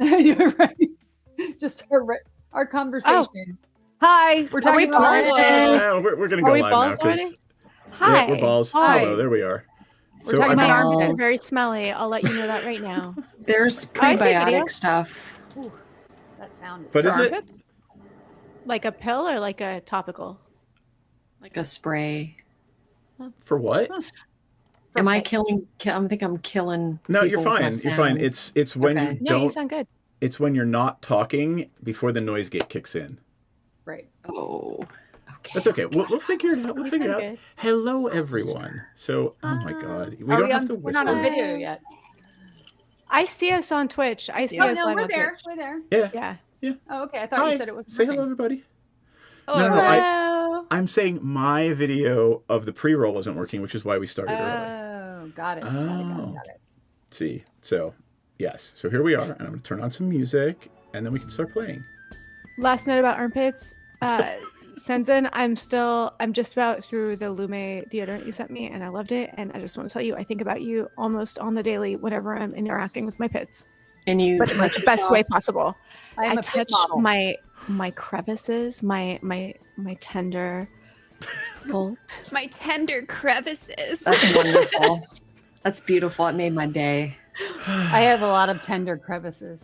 You're right. Just our conversation. Oh. Hi, we're talking about we're going to go live now because Hi, we're balls. Hi. Hello, there we are. We're talking about armpits. Very smelly. I'll let you know that right now. There's prebiotic stuff. Ooh, that sound. But is it like a pill or like a topical? Like a spray. For what? Am I killing? I think I'm killing. No, you're fine. You're fine. It's when you don't. No, you sound good. It's when you're not talking before the noise gate kicks in. Right. Oh. Okay. That's okay. We'll figure it out. We'll figure it out. Hello, everyone. So, oh my God, we don't have to whisper. We're not on video yet. I see us on Twitch. I see us live on Twitch. We're there. Yeah. Oh, okay. I thought you said it was. Say hello, everybody. Hello. No, I'm saying my video of the pre-roll wasn't working, which is why we started early. Oh, got it. Got it. See, so yes. So here we are, and I'm going to turn on some music, and then we can start playing. Last note about armpits. Senzen, I'm just about through the Lume deodorant you sent me, and I loved it. And I just want to tell you, I think about you almost on the daily whenever I'm interacting with my pits. And you, but in like the best way possible. I touch my crevices, my tender folds. My tender crevices. That's wonderful. That's beautiful. It made my day. I have a lot of tender crevices.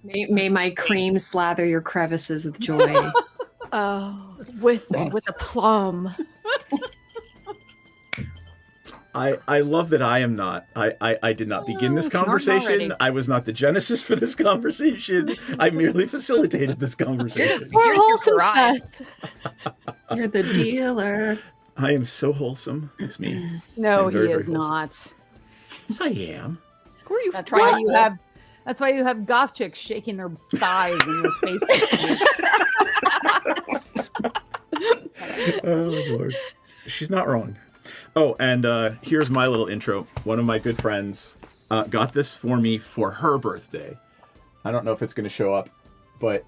May my cream slather your crevices with joy. Oh, with a plum. I love that I am not. I did not begin this conversation. I was not the genesis for this conversation. I merely facilitated this conversation. You're wholesome, Seth. You're the dealer. I am so wholesome. It's me. No, he is not. Yes, I am. Who are you? That's why you have goth chicks shaking their thighs in your face. Oh Lord, she's not wrong. Oh, and here's my little intro. One of my good friends got this for me for her birthday. I don't know if it's going to show up, but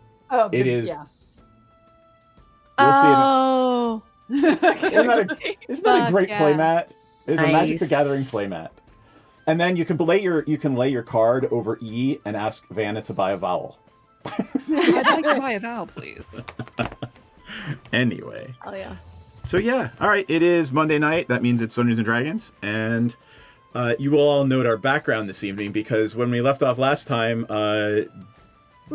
it is. Yeah. You'll see it. Isn't that a great playmat? It's a Magic the Gathering playmat. And then you can lay your card over E and ask Vanna to buy a vowel. I'd like to buy a vowel, please. Anyway. Oh yeah. So yeah, all right. It is Monday night. That means it's Dungeons and Dragons, and you will all note our background this evening because when we left off last time,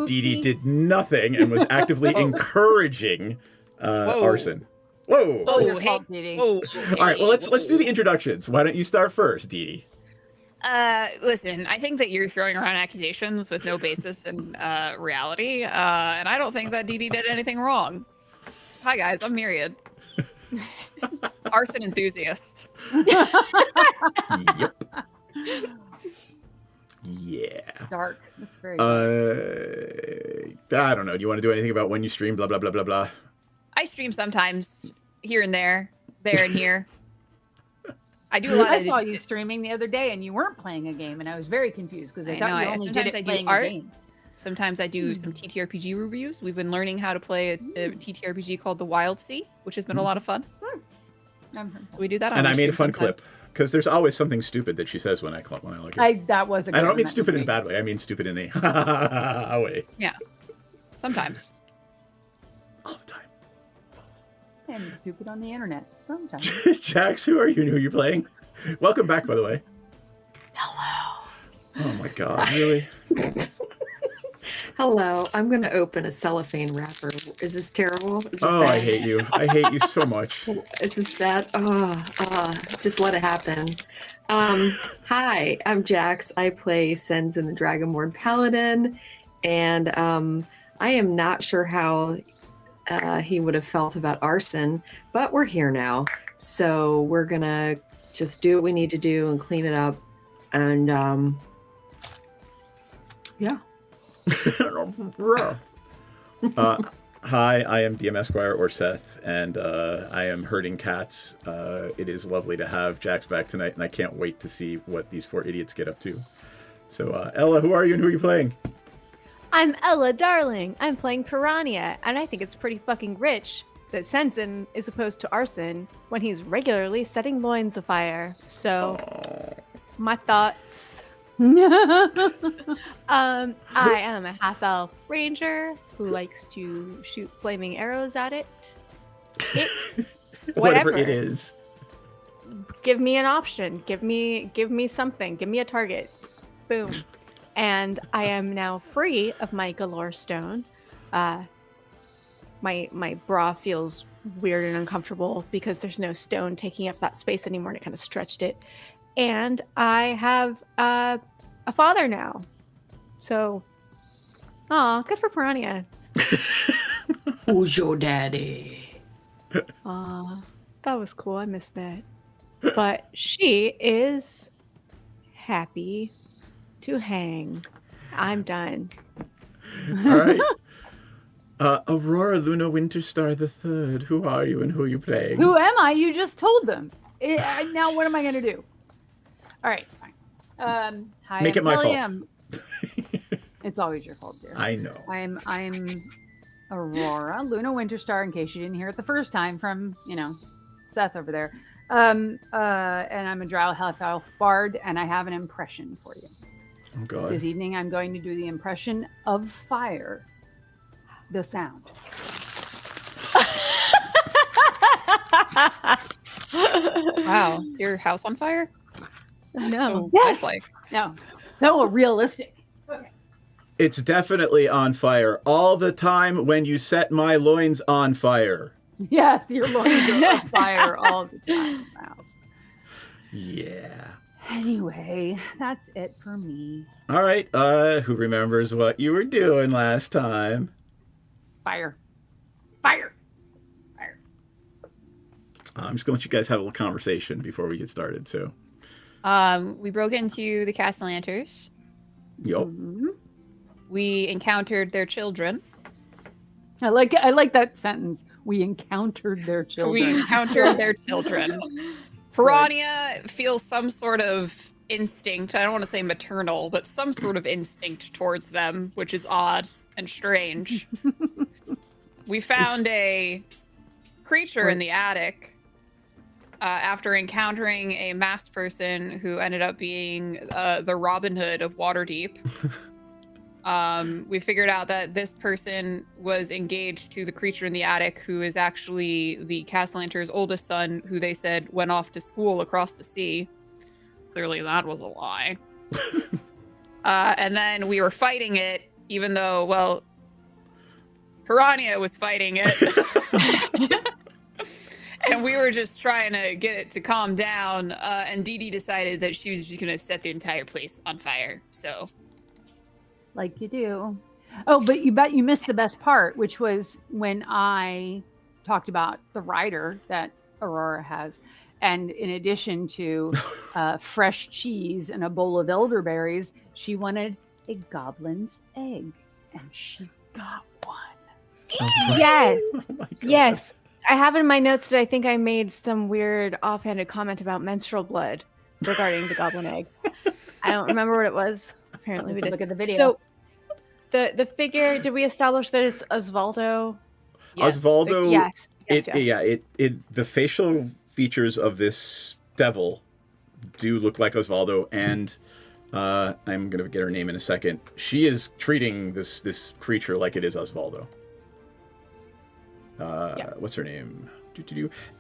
Dee Dee did nothing and was actively encouraging arson. Whoa! Oh, hey. All right. Well, let's do the introductions. Why don't you start first, Dee Dee? Listen, I think that you're throwing around accusations with no basis in reality, and I don't think that Dee Dee did anything wrong. Hi guys, I'm Myriad. Arson enthusiast. Yep. Yeah. It's dark. That's very I don't know. Do you want to do anything about when you stream? Blah blah blah blah blah. I stream sometimes, here and there and here. I do a lot. I saw you streaming the other day, and you weren't playing a game, and I was very confused because I thought you only did it playing a game. Sometimes I do some TTRPG reviews. We've been learning how to play a TTRPG called The Wild Sea, which has been a lot of fun. We do that on and I made a fun clip because there's always something stupid that she says when I like it. That was a good I don't mean stupid in a bad way. I mean stupid in a way. Yeah. Sometimes. All the time. And stupid on the internet sometimes. Jax, who are you and who are you playing? Welcome back, by the way. Hello. Oh my God, really? Hello. I'm going to open a cellophane wrapper. Is this terrible? Is this bad? I hate you. I hate you so much. Is this bad? Just let it happen. Hi, I'm Jax. I play Sens in the Dragonborn Paladin, and I am not sure how he would have felt about arson, but we're here now. So we're going to just do what we need to do and clean it up. And yeah. Hi, I am DM Esquire or Seth, and I am herding cats. It is lovely to have Jax back tonight, and I can't wait to see what these four idiots get up to. So, Ella, who are you and who are you playing? I'm Ella Darling. I'm playing Piranha, and I think it's pretty fucking rich that Sensen is opposed to arson when he's regularly setting loins afire. So, my thoughts. I am a half elf ranger who likes to shoot flaming arrows at it. Whatever Whatever. it is. Give me an option. Give me something. Give me a target. Boom. And I am now free of my galore stone. My bra feels weird and uncomfortable because there's no stone taking up that space anymore, and it kind of stretched it. And I have a father now. So, good for Piranha. Who's your daddy? That was cool. I missed that. But she is happy to hang. I'm done. All right. Aurora Luna Winterstar the Third. Who are you and who are you playing? Who am I? You just told them. Now what am I going to do? All right, fine. Hi, Make it my fault. It's always your fault, dear. I know. I'm Aurora Luna Winterstar. In case you didn't hear it the first time from Seth over there. And I'm a drow half-elf bard, and I have an impression for you. Oh God. This evening, I'm going to do the impression of fire. The sound. Wow, is your house on fire? No. So Yes. like No, so realistic. It's definitely on fire all the time when you set my loins on fire. Yes, your loins are on fire all the time, Mouse. Yeah. Anyway, that's it for me. All right. Who remembers what you were doing last time? Fire. Fire. Fire. I'm just gonna let you guys have a little conversation before we get started. So. we broke into the Castellanters. Yup. Mm-hmm. We encountered their children. I like that sentence. We encountered their children. We encountered their children. Piranha feels some sort of instinct. I don't want to say maternal, but some sort of instinct towards them, which is odd and strange. We found a creature in the attic after encountering a masked person who ended up being the Robin Hood of Waterdeep. We figured out that this person was engaged to the creature in the attic, who is actually the Castellanter's oldest son, who they said went off to school across the sea. Clearly that was a lie. And then we were fighting it, even though, well, Piranha was fighting it. And we were just trying to get it to calm down. And Dee Dee decided that she was just going to set the entire place on fire. So... Like you do. Oh, but you missed the best part, which was when I talked about the rider that Aurora has. And in addition to fresh cheese and a bowl of elderberries, she wanted a goblin's egg. And she got one. Yes. Oh my God. Yes. I have in my notes that I think I made some weird offhanded comment about menstrual blood regarding the goblin egg. I don't remember what it was. Apparently we did. Look at the video. So the figure, did we establish that it's Osvaldo? Yes. Osvaldo. Yes. Yeah. The facial features of this devil do look like Osvaldo, and I'm gonna get her name in a second. She is treating this creature like it is Osvaldo. Yes. What's her name?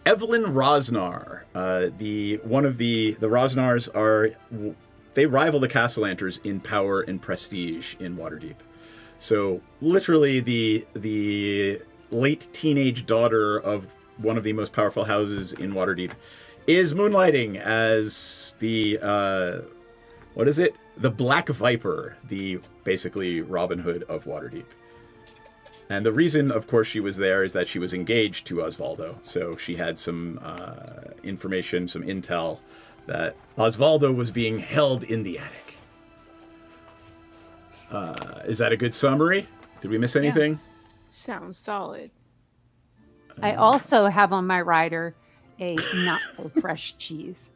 Evelyn Rosnar. One of the Rosnars are. They rival the Castellanters in power and prestige in Waterdeep. So literally the late teenage daughter of one of the most powerful houses in Waterdeep is moonlighting as the what is it? The Black Viper, the basically Robin Hood of Waterdeep. And the reason, of course, she was there is that she was engaged to Osvaldo. So she had some information, some intel that Osvaldo was being held in the attic. Is that a good summary? Did we miss anything? Sounds solid. I also have on my rider a not so fresh cheese.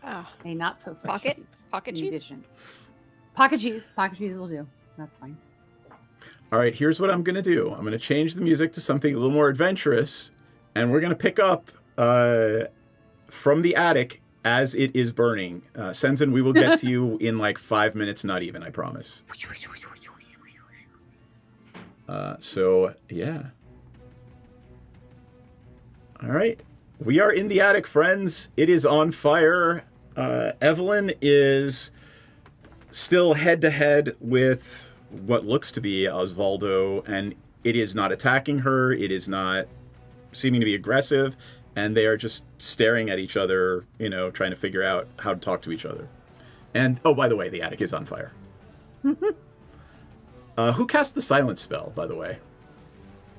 Oh. A not so fresh Pocket? cheese. Pocket in cheese? addition. Pocket cheese. Pocket cheese will do. That's fine. All right, here's what I'm going to do. I'm going to change the music to something a little more adventurous, and we're going to pick up from the attic as it is burning. Senzen, we will get to you in like 5 minutes, not even, I promise. So, yeah. All right. We are in the attic, friends. It is on fire. Evelyn is still head-to-head with what looks to be Osvaldo, and it is not attacking her. It is not seeming to be aggressive, and they are just staring at each other, you know, trying to figure out how to talk to each other. And, oh, by the way, the attic is on fire. Who cast the silence spell, by the way?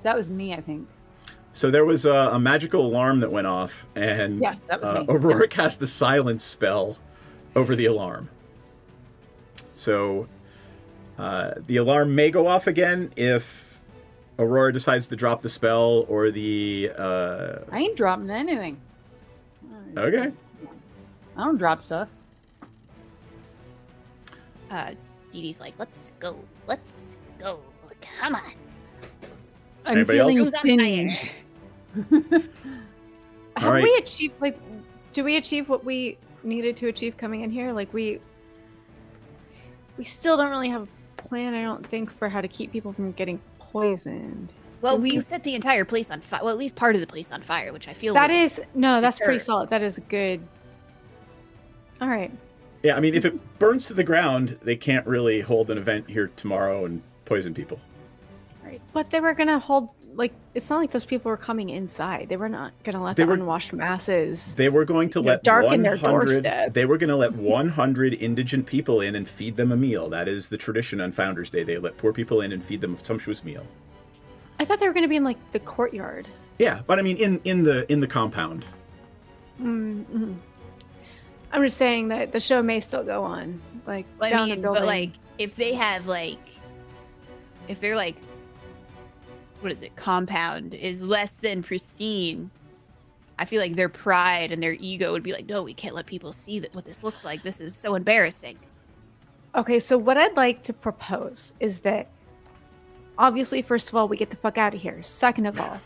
That was me, I think. So there was a magical alarm that went off, and Yes, that was me. Aurora cast the silence spell over the alarm. So the alarm may go off again if Aurora decides to drop the spell, or the... I ain't dropping anything. Okay. I don't drop stuff. Dee Dee's like, let's go. Let's go. Come on. I'm Anybody feeling else? Who's on fire? Have right. we achieved, like, do we achieve what we needed to achieve coming in here? Like, we still don't really have a plan, I don't think, for how to keep people from getting poisoned. Well, we set the entire place on fire. Well, at least part of the place on fire, which I feel That like is, no, that's pretty deterrent. solid. That is good. All right. Yeah, I mean, if it burns to the ground, they can't really hold an event here tomorrow and poison people. Right. But they were going to hold, like, it's not like those people were coming inside. They were not going to let They the were- unwashed masses. They were going to You know, let darken their 100. doorstep. They were going to let 100 indigent people in and feed them a meal. That is the tradition on Founders Day. They let poor people in and feed them a sumptuous meal. I thought they were going to be in, like, the courtyard. Yeah, but I mean, in the compound. Mm-hmm. I'm just saying that the show may still go on. Like, Well, down I the mean, building. but like, if they have like, if they're like, what is it? Compound is less than pristine. I feel like their pride and their ego would be like, no, we can't let people see that what this looks like. This is so embarrassing. Okay, so what I'd like to propose is that, obviously, first of all, we get the fuck out of here. Second of all,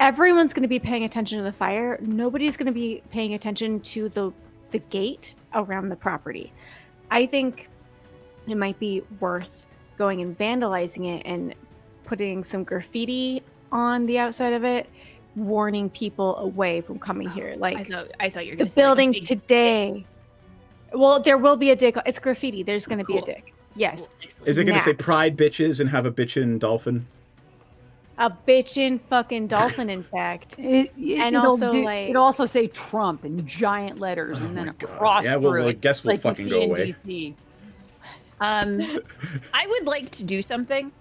everyone's going to be paying attention to the fire. Nobody's going to be paying attention to the gate around the property. I think it might be worth going and vandalizing it and putting some graffiti on the outside of it, warning people away from coming here. Like, I thought you were the going to say like, a building big today. Well, there will be a dick. It's graffiti. There's going to be a Cool. dick. Yes. Excellent. Is it going to say Nap. pride bitches and have a bitchin' dolphin? A bitchin' fucking dolphin, in fact. And And also, like- it'll also say Trump in giant letters, and then my God. across Yeah, well, through I it, guess we'll like fucking you go see in away. DC. I would like to do something.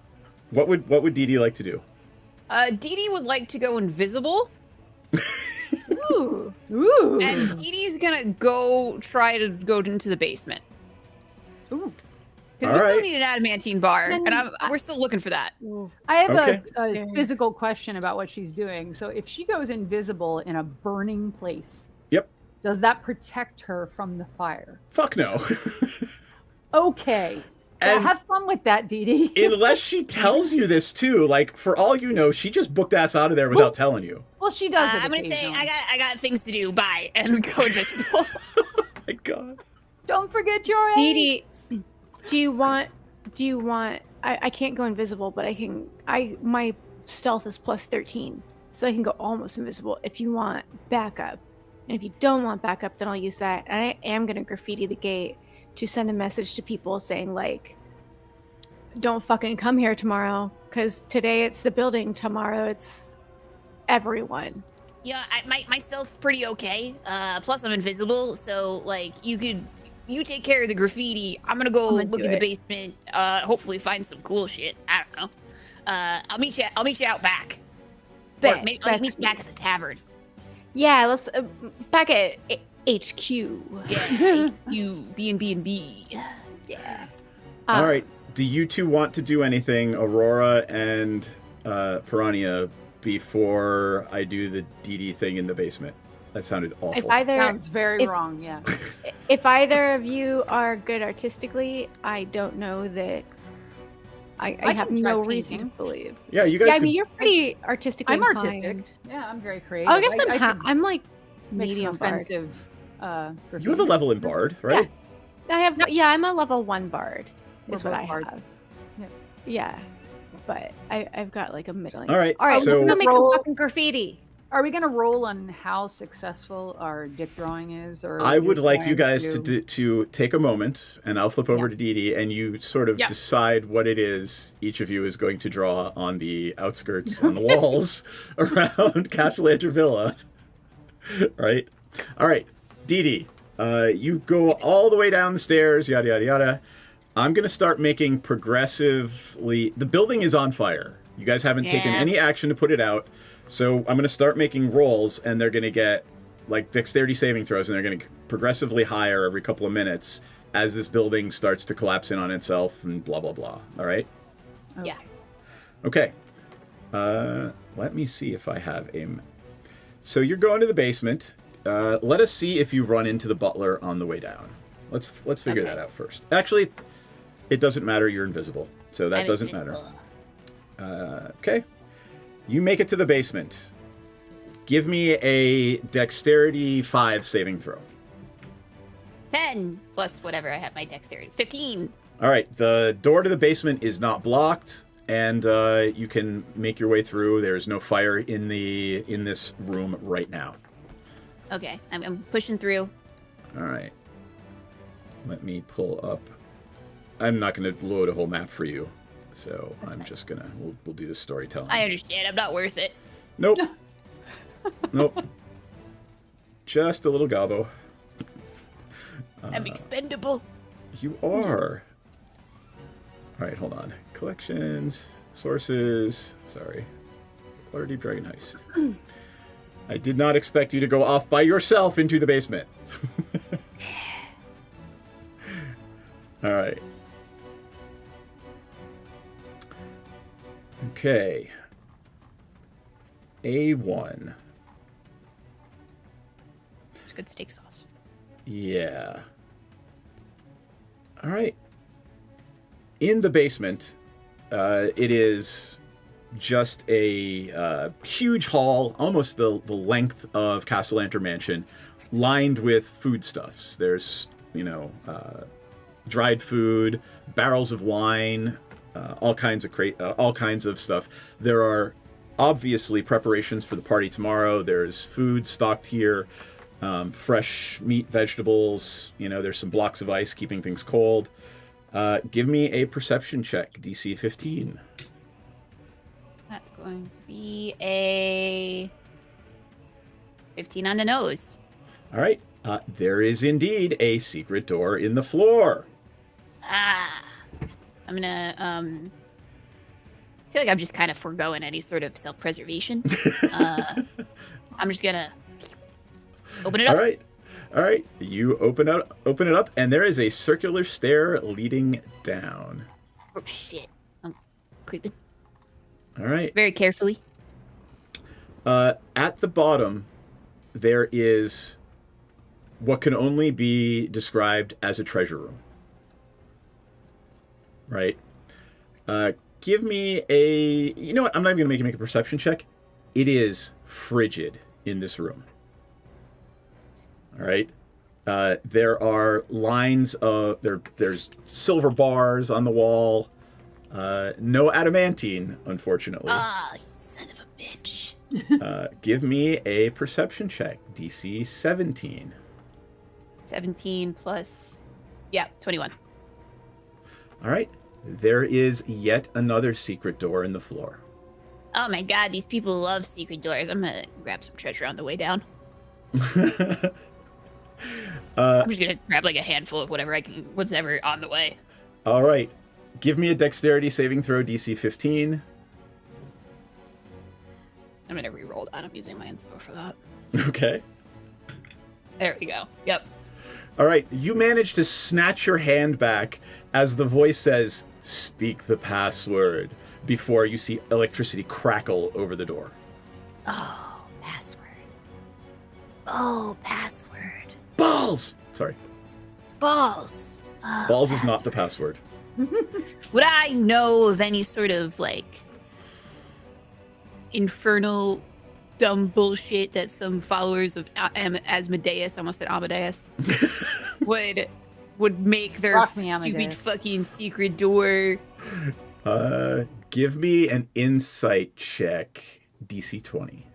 What would Dee Dee like to do? Dee Dee would like to go invisible, Ooh. Ooh. and Dee Dee's gonna try to go into the basement. Ooh. Because we All still right. need an adamantine bar, Then and we're still looking for that. I have Okay. a physical question about what she's doing. So if she goes invisible in a burning place, Yep. does that protect her from the fire? Fuck no. Okay. So And- have fun with that, Dee Dee. Unless she tells you this too, like for all you know, she just booked ass out of there without telling you. Well, she does. it I'm gonna say occasionally. I got things to do. Bye, and go invisible. My God. Don't forget your Dee aids. Dee, do you want I can't go invisible, but my stealth is plus 13, so I can go almost invisible if you want backup. And if you don't want backup, then I'll use that. And I am gonna graffiti the gate to send a message to people saying, like, don't fucking come here tomorrow, because today it's the building, tomorrow it's everyone. Yeah, my stealth's pretty okay. Plus I'm invisible, so like you take care of the graffiti. I'm gonna go I'm gonna look do in the it. basement. Hopefully find some cool shit. I don't know. I'll meet you out back. Or Bet, maybe I'll bet. meet you back at the tavern. Yeah, let's back at HQ. Yeah, you B&B. Yeah. All right. Do you two want to do anything, Aurora and Piranha, before I do the Dee Dee thing in the basement? That sounded If awful. either Sounds very if- wrong. Yeah. if either of you are good artistically, I don't know that I I have can try no reason to painting. believe. Yeah, you guys. Yeah, I could- mean you're pretty artistically I'm inclined. artistic. Yeah, I'm very creative. Oh, I guess I I'm could I'm like make some medium bard. offensive You have a level in Bard, right? I have. Yeah, I'm a level 1 bard. We're Is what both I bard. have. Yeah. Yeah, but I've got like a middling. All right. All right. So Let's go make some roll- fucking graffiti. Are we going to roll on how successful our dick drawing is? Or are I we would just like you going guys to take a moment, and I'll flip over Yeah. to Dee Dee, and you sort of Yeah. decide what it is each of you is going to draw on the outskirts, on the walls around Castle Andrew Villa. Right? All right. Dee Dee, you go all the way down the stairs, yada, yada, yada. I'm going to start making progressively... The building is on fire. You guys haven't taken Yeah. any action to put it out. So I'm going to start making rolls, and they're going to get like dexterity saving throws, and they're going to progressively higher every couple of minutes as this building starts to collapse in on itself and blah, blah, blah. All right? Yeah. Okay. Let me see if I have a... So you're going to the basement. Let us see if you run into the butler on the way down. Let's figure Okay. that out first. Actually, it doesn't matter. You're invisible. So that I'm doesn't invisible. matter. Okay. You make it to the basement. Give me a dexterity 5 saving throw. 10 plus whatever I have my dexterity. 15. All right. The door to the basement is not blocked, and you can make your way through. There's no fire in this room right now. Okay, I'm pushing through. All right. Let me pull up. I'm not going to load a whole map for you, so That's I'm fine. just gonna we'll do the storytelling. I understand. I'm not worth it. Nope. Nope. Just a little gobbo. I'm expendable. You are. All right, hold on. Collections, sources. Sorry. Water Deep Dragon Heist. I did not expect you to go off by yourself into the basement. All right. Okay. A1. It's good steak sauce. Yeah. All right. In the basement, it is just a huge hall, almost the length of Castle Lantern Mansion, lined with foodstuffs. There's, dried food, barrels of wine, all kinds of stuff. There are obviously preparations for the party tomorrow. There's food stocked here, fresh meat, vegetables. There's some blocks of ice keeping things cold. Give me a perception check, DC 15. That's going to be a 15 on the nose. All right. There is indeed a secret door in the floor. I'm gonna I feel like I'm just kind of foregoing any sort of self-preservation. I'm just gonna open it up. All right. You open it up, and there is a circular stair leading down. Oh shit! I'm creeping All right. very carefully. At the bottom, there is what can only be described as a treasure room. Right? Give me a... You know what? I'm not even going to make you make a perception check. It is frigid in this room. All right? There are lines of... There's silver bars on the wall. No adamantine, unfortunately. Ah, you son of a bitch. Give me a perception check. DC 17. 17 plus... Yeah, 21. All right. There is yet another secret door in the floor. Oh my god, these people love secret doors. I'm gonna grab some treasure on the way down. I'm just gonna grab like a handful of whatever on the way. All right. Give me a dexterity saving throw, DC 15. I'm gonna re-roll that. I'm using my inspo for that. Okay. There we go. Yep. All right. You manage to snatch your hand back as the voice says, "Speak the password," before you see electricity crackle over the door. Oh, password. Oh, password. Balls! Sorry. Balls. Oh, Balls is not the password. Would I know of any sort of like infernal dumb bullshit that some followers of Asmodeus, I almost said Amadeus, would make their Rock me, stupid Amadeus. fucking secret door. Give me an insight check, DC 20.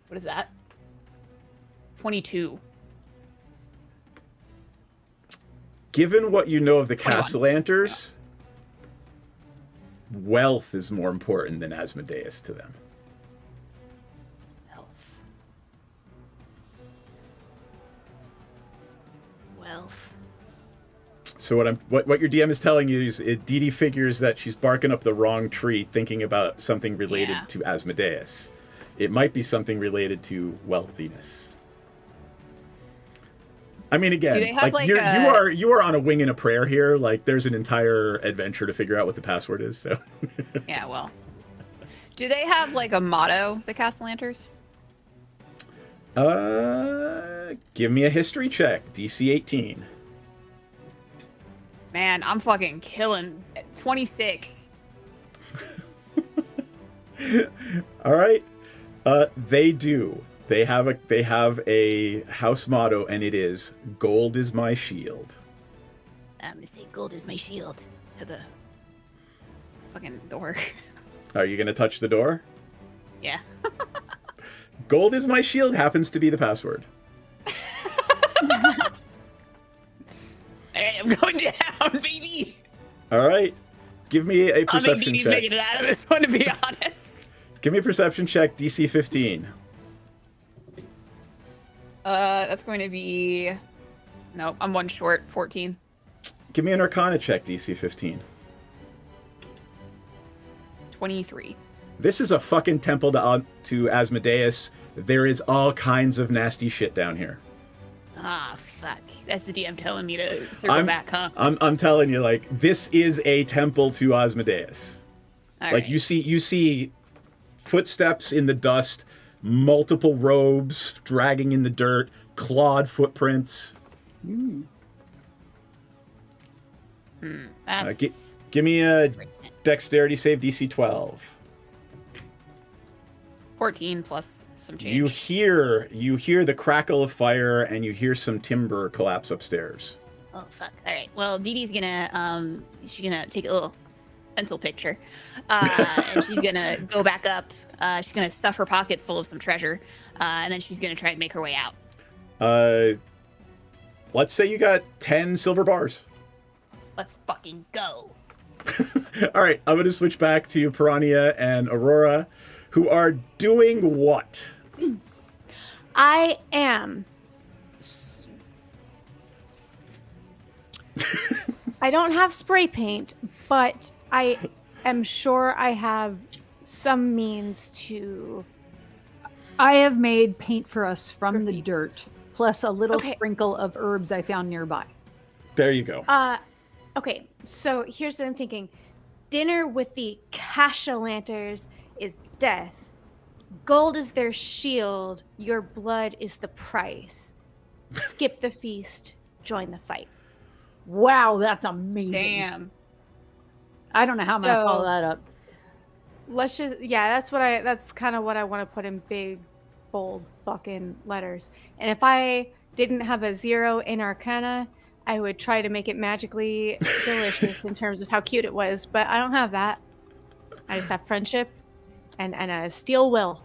What is that? 22. Given what you know of the 21. Castellanters, wealth is more important than Asmodeus to them. Wealth. So what your DM is telling you is Dee Dee figures that she's barking up the wrong tree thinking about something related to Asmodeus. It might be something related to wealthiness. I mean, again, Do they have, like, you are on a wing and a prayer here. Like, there's an entire adventure to figure out what the password is. So, Yeah, well. Do they have like a motto, the Castellanters? give me a history check, DC 18. Man, I'm fucking killing 26. All right, they do. They have a house motto, and it is "Gold is my shield." I'm gonna say gold is my shield to the fucking door. Are you gonna touch the door? Yeah. Gold is my shield happens to be the password. Alright, I'm going down, baby. All right, give me a I think perception Dee Dee's check. making it out of this one, to be honest. Give me a perception check, DC 15. That's going to be... Nope, I'm one short, 14. Give me an Arcana check, DC 15. 23. This is a fucking temple to Asmodeus. There is all kinds of nasty shit down here. Ah, fuck. That's the DM telling me to circle back, huh? I'm telling you, like, this is a temple to Asmodeus. All Like, right. you see footsteps in the dust, multiple robes dragging in the dirt, clawed footprints. That's... Give me a dexterity save, DC 12. 14 plus some change. You hear the crackle of fire, and you hear some timber collapse upstairs. Oh, fuck. All right. Well, Dee Dee's gonna, she's gonna take a little mental picture. And she's gonna go back up. She's gonna stuff her pockets full of some treasure. And then she's gonna try and make her way out. Let's say you got 10 silver bars. Let's fucking go. All right, I'm going to switch back to Piranha and Aurora, who are doing what? I am. I don't have spray paint, but I am sure I have some means to. I have made paint for us from the dirt, plus a little Okay. sprinkle of herbs I found nearby. There you go. Okay, so here's what I'm thinking. Dinner with the Castellanters is death. Gold is their shield. Your blood is the price. Skip the feast. Join the fight. Wow, that's amazing. Damn. I don't know how I'm going to So- follow that up. Let's just that's kind of what I want to put in big, bold fucking letters. And if I didn't have a 0 in Arcana, I would try to make it magically delicious in terms of how cute it was, but I don't have that. I just have friendship and a steel will.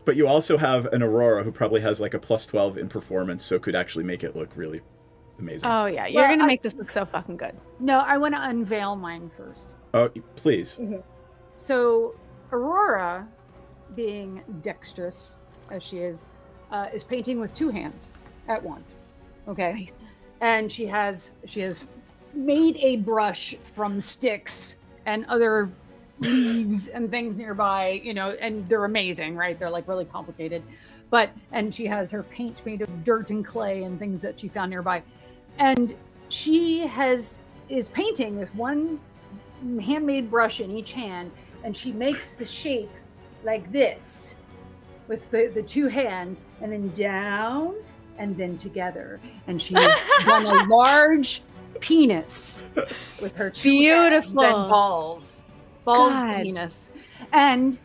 But you also have an Aurora who probably has like a +12 in performance, so could actually make it look really amazing. Oh yeah, you're Well, gonna I- make this look so fucking good. No, I want to unveil mine first. Oh, please. So, Aurora, being dexterous as she is painting with two hands at once. Okay, Nice. and she has made a brush from sticks and other leaves and things nearby. You know, and they're amazing, right? They're like really complicated, and she has her paint made of dirt and clay and things that she found nearby, and she is painting with one handmade brush in each hand, and she makes the shape like this with the two hands, and then down and then together, and she's done a large penis with her two hands Beautiful. and balls. balls God. penis, and she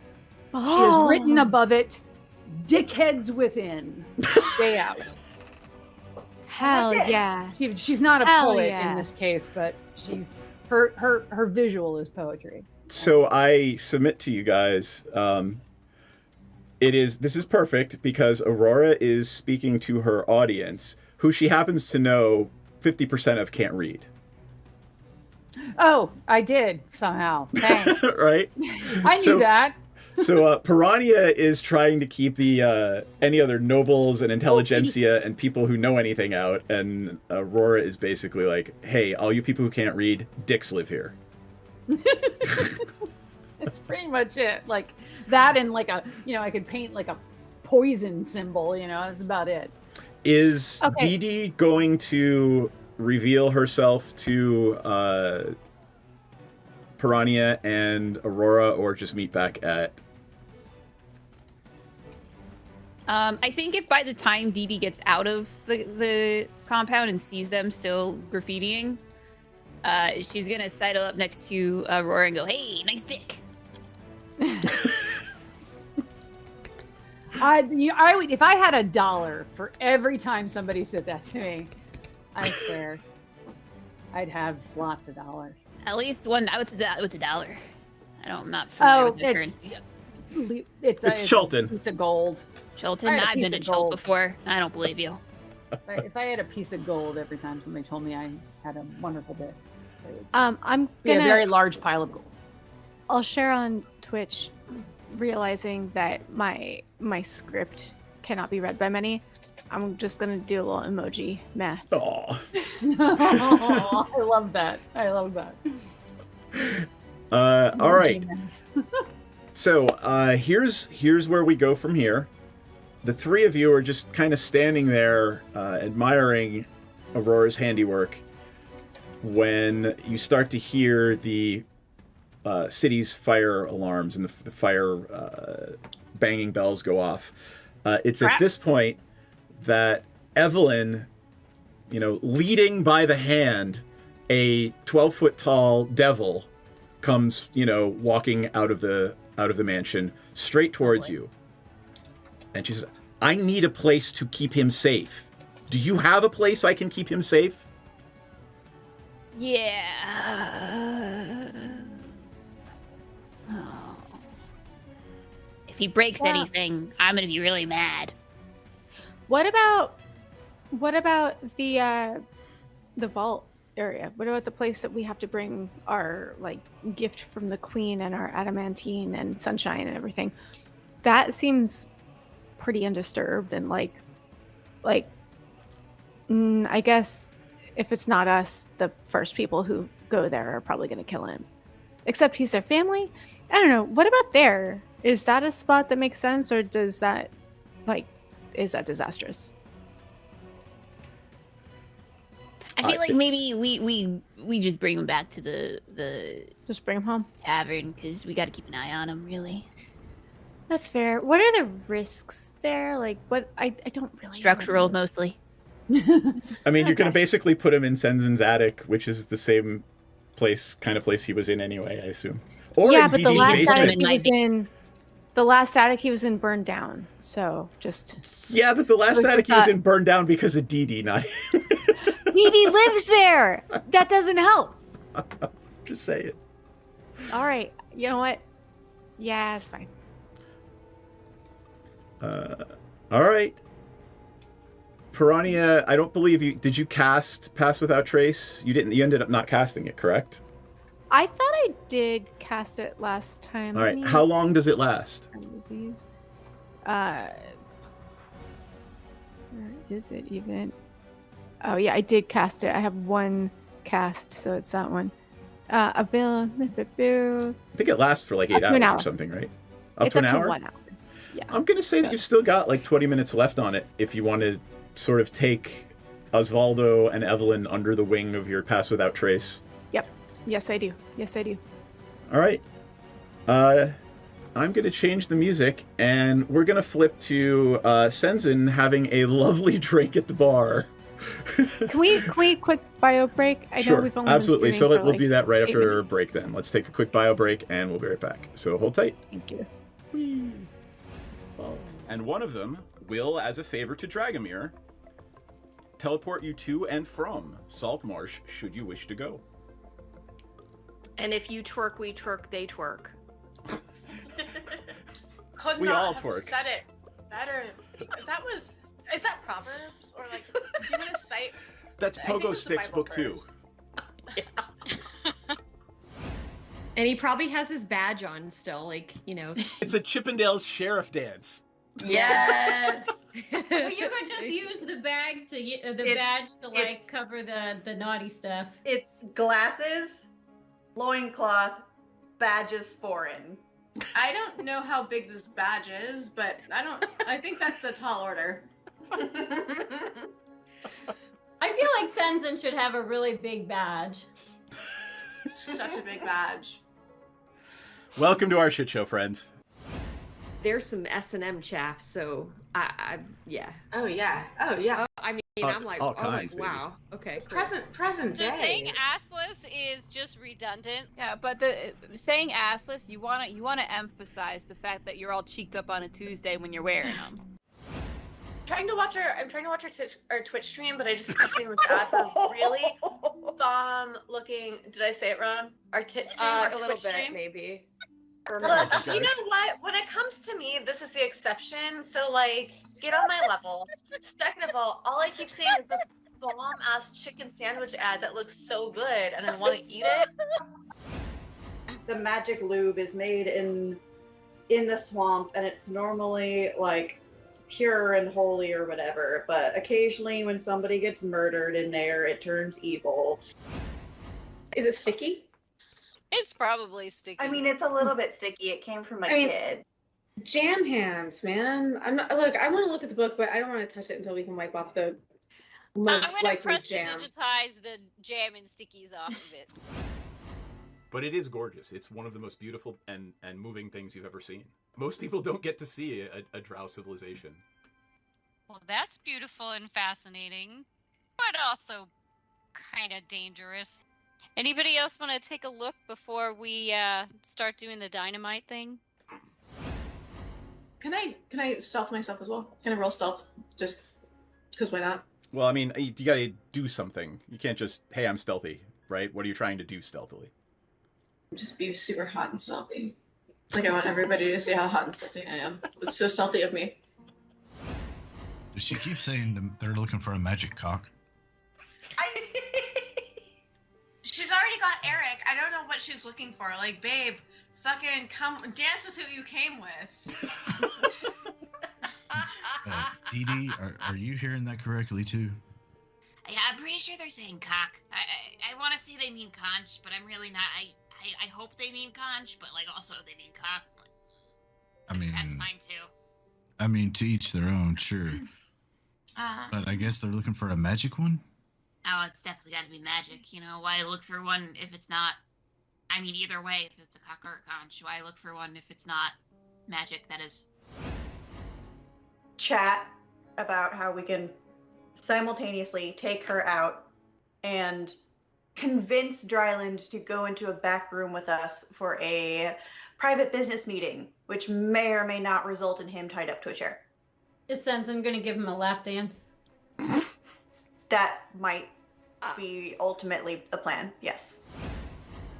has written above it, "Dickheads within, stay out." Hell That's it. yeah. She's not a Hell poet yeah. in this case, but her visual is poetry. So I submit to you guys, this is perfect because Aurora is speaking to her audience, who she happens to know 50% of can't read. Oh, I did somehow. Thanks. Right? I knew that. So Piranha is trying to keep the any other nobles and intelligentsia and people who know anything out, and Aurora is basically like, hey, all you people who can't read, dicks live here. That's pretty much it. Like that, and like a, I could paint like a poison symbol. That's about it. Is Okay. Dee Dee going to reveal herself to Piranha and Aurora, or just meet back at? I think if by the time Dee Dee gets out of the compound and sees them still graffitiing, she's gonna sidle up next to Aurora and go, "Hey, nice dick." I would, if I had $1 for every time somebody said that to me, I swear, I'd have lots of dollars. At least one. What's a dollar? I'm not familiar with the currency. It's Chilton. A piece of gold. Chilton? I had a I've piece been of to Chilton gold. before. I don't believe you. If I had a piece of gold every time somebody told me I had a wonderful day, it would I'm be a gonna. very large pile of gold. I'll share on Twitch, realizing that my script cannot be read by many. I'm just gonna do a little emoji math. Aw. Oh, I love that. I love that. All right. So here's where we go from here. The three of you are just kind of standing there, admiring Aurora's handiwork, when you start to hear the city's fire alarms and the fire banging bells go off. It's at this point that Evelyn, leading by the hand, a 12-foot tall devil comes, walking out of the mansion straight towards you. And she says, "I need a place to keep him safe. Do you have a place I can keep him safe?" Yeah. Oh. If he breaks anything, I'm gonna be really mad. What about the vault area? What about the place that we have to bring our gift from the queen and our adamantine and sunshine and everything? That seems pretty undisturbed and I guess if it's not us, the first people who go there are probably going to kill him. Except he's their family. I don't know. What about there? Is that a spot that makes sense, or does that is that disastrous? I feel like maybe we just bring him back to the Just bring him home. tavern because we got to keep an eye on him. Really, That's fair. What are the risks there? What I don't really know. structural mostly. I mean, you're going to basically put him in Senzen's attic, which is the same kind of place he was in anyway, I assume. Or Yeah, in but Dee the Dee's last basement. attic he was in. The last attic he was in burned down. So just Yeah, but the last was attic he was that- in burned down because of Dee Dee, not him. Dee Dee lives there. That doesn't help. Just say it. All right. You know what? Yeah, it's fine. All right. Piranha, I don't believe you. Did you cast Pass Without Trace? You didn't. You ended up not casting it, correct? I thought I did cast it last time. All right. How long does it last? Where is it even? Oh yeah, I did cast it. I have one cast, so it's that one. Avail. I think it lasts for like 8 Up to an hours hour. or something, right? Up It's to an up to hour? 1 hour. Yeah. I'm going to say that you've still got like 20 minutes left on it if you want to sort of take Osvaldo and Evelyn under the wing of your Pass Without Trace. Yep. Yes, I do. Yes, I do. All right. I'm going to change the music, and we're going to flip to Senzen having a lovely drink at the bar Can we quick bio break? I know Sure, we've only absolutely. Been So screaming for, we'll like, do that right 8 after minutes. our break then. Let's take a quick bio break and we'll be right back. So hold tight. Thank you. And one of them will, as a favor to Dragomir, teleport you to and from Saltmarsh should you wish to go. And if you twerk, we twerk, they twerk. Could We not all have twerk. said it better. Is that Proverbs? Or like, do you want to cite? That's I think Pogo it's the Sticks Bible book 2. verse. And he probably has his badge on still, like, you know. It's a Chippendales sheriff dance. Yes. Well, you could just use the bag to badge to like cover the naughty stuff. It's glasses, loincloth, badges foreign. I don't know how big this badge is, but I think that's a tall order. I feel like Senzen should have a really big badge. Such a big badge. Welcome to our shit show, friends. There's some S&M chaff, so yeah. Oh yeah. Oh yeah. I mean, I'm like, all kinds, baby. wow. Okay, cool. Present So day. saying assless is just redundant. Yeah, but the saying assless, you wanna emphasize the fact that you're all cheeked up on a Tuesday when you're wearing them. I'm trying to watch our Twitch stream, but I just kept seeing this ass of really bomb looking. Did I say it wrong? Our tit stream, our a little Twitch bit, stream. maybe. Well, you you guys. know what? When it comes to me, this is the exception. So, like, get on my level. Second of all I keep seeing is this bomb-ass chicken sandwich ad that looks so good, and I want to eat it. The magic lube is made in the swamp, and it's normally like pure and holy or whatever. But occasionally, when somebody gets murdered in there, it turns evil. Is it sticky? It's probably sticky. I mean, it's a little bit sticky. It came from a I mean- kid. Jam hands, man. I'm not. Look, I want to look at the book, but I don't want to touch it until we can wipe off the I'm most gonna likely press jam. to digitize the jam and stickies off of it. But it is gorgeous. It's one of the most beautiful and moving things you've ever seen. Most people don't get to see a drow civilization. Well, that's beautiful and fascinating, but also kind of dangerous. Anybody else want to take a look before we start doing the dynamite thing? Can I stealth myself as well? Can I roll stealth? Just because why not? Well, I mean, you gotta do something. You can't just, hey, I'm stealthy, right? What are you trying to do stealthily? Just be super hot and stealthy. Like, I want everybody to see how hot and stealthy I am. It's so stealthy of me. Does she keep saying they're looking for a magic cock? She's already got Eric. I don't know what she's looking for. Like, babe, fucking come dance with who you came with. Dee Dee, are you hearing that correctly too? Yeah, I'm pretty sure they're saying cock. I want to say they mean conch, but I'm really not. I hope they mean conch, but like also they mean cock. I mean, That's fine too. I mean, to each their own, sure. But I guess they're looking for a magic one? Oh, it's definitely got to be magic. You know, why look for one if it's not? I mean, either way, if it's a cock or a conch, why look for one if it's not magic? That is. Chat about how we can simultaneously take her out and convince Dryland to go into a back room with us for a private business meeting, which may or may not result in him tied up to a chair. Is Senzen gonna give him a lap dance? That might be ultimately the plan, yes.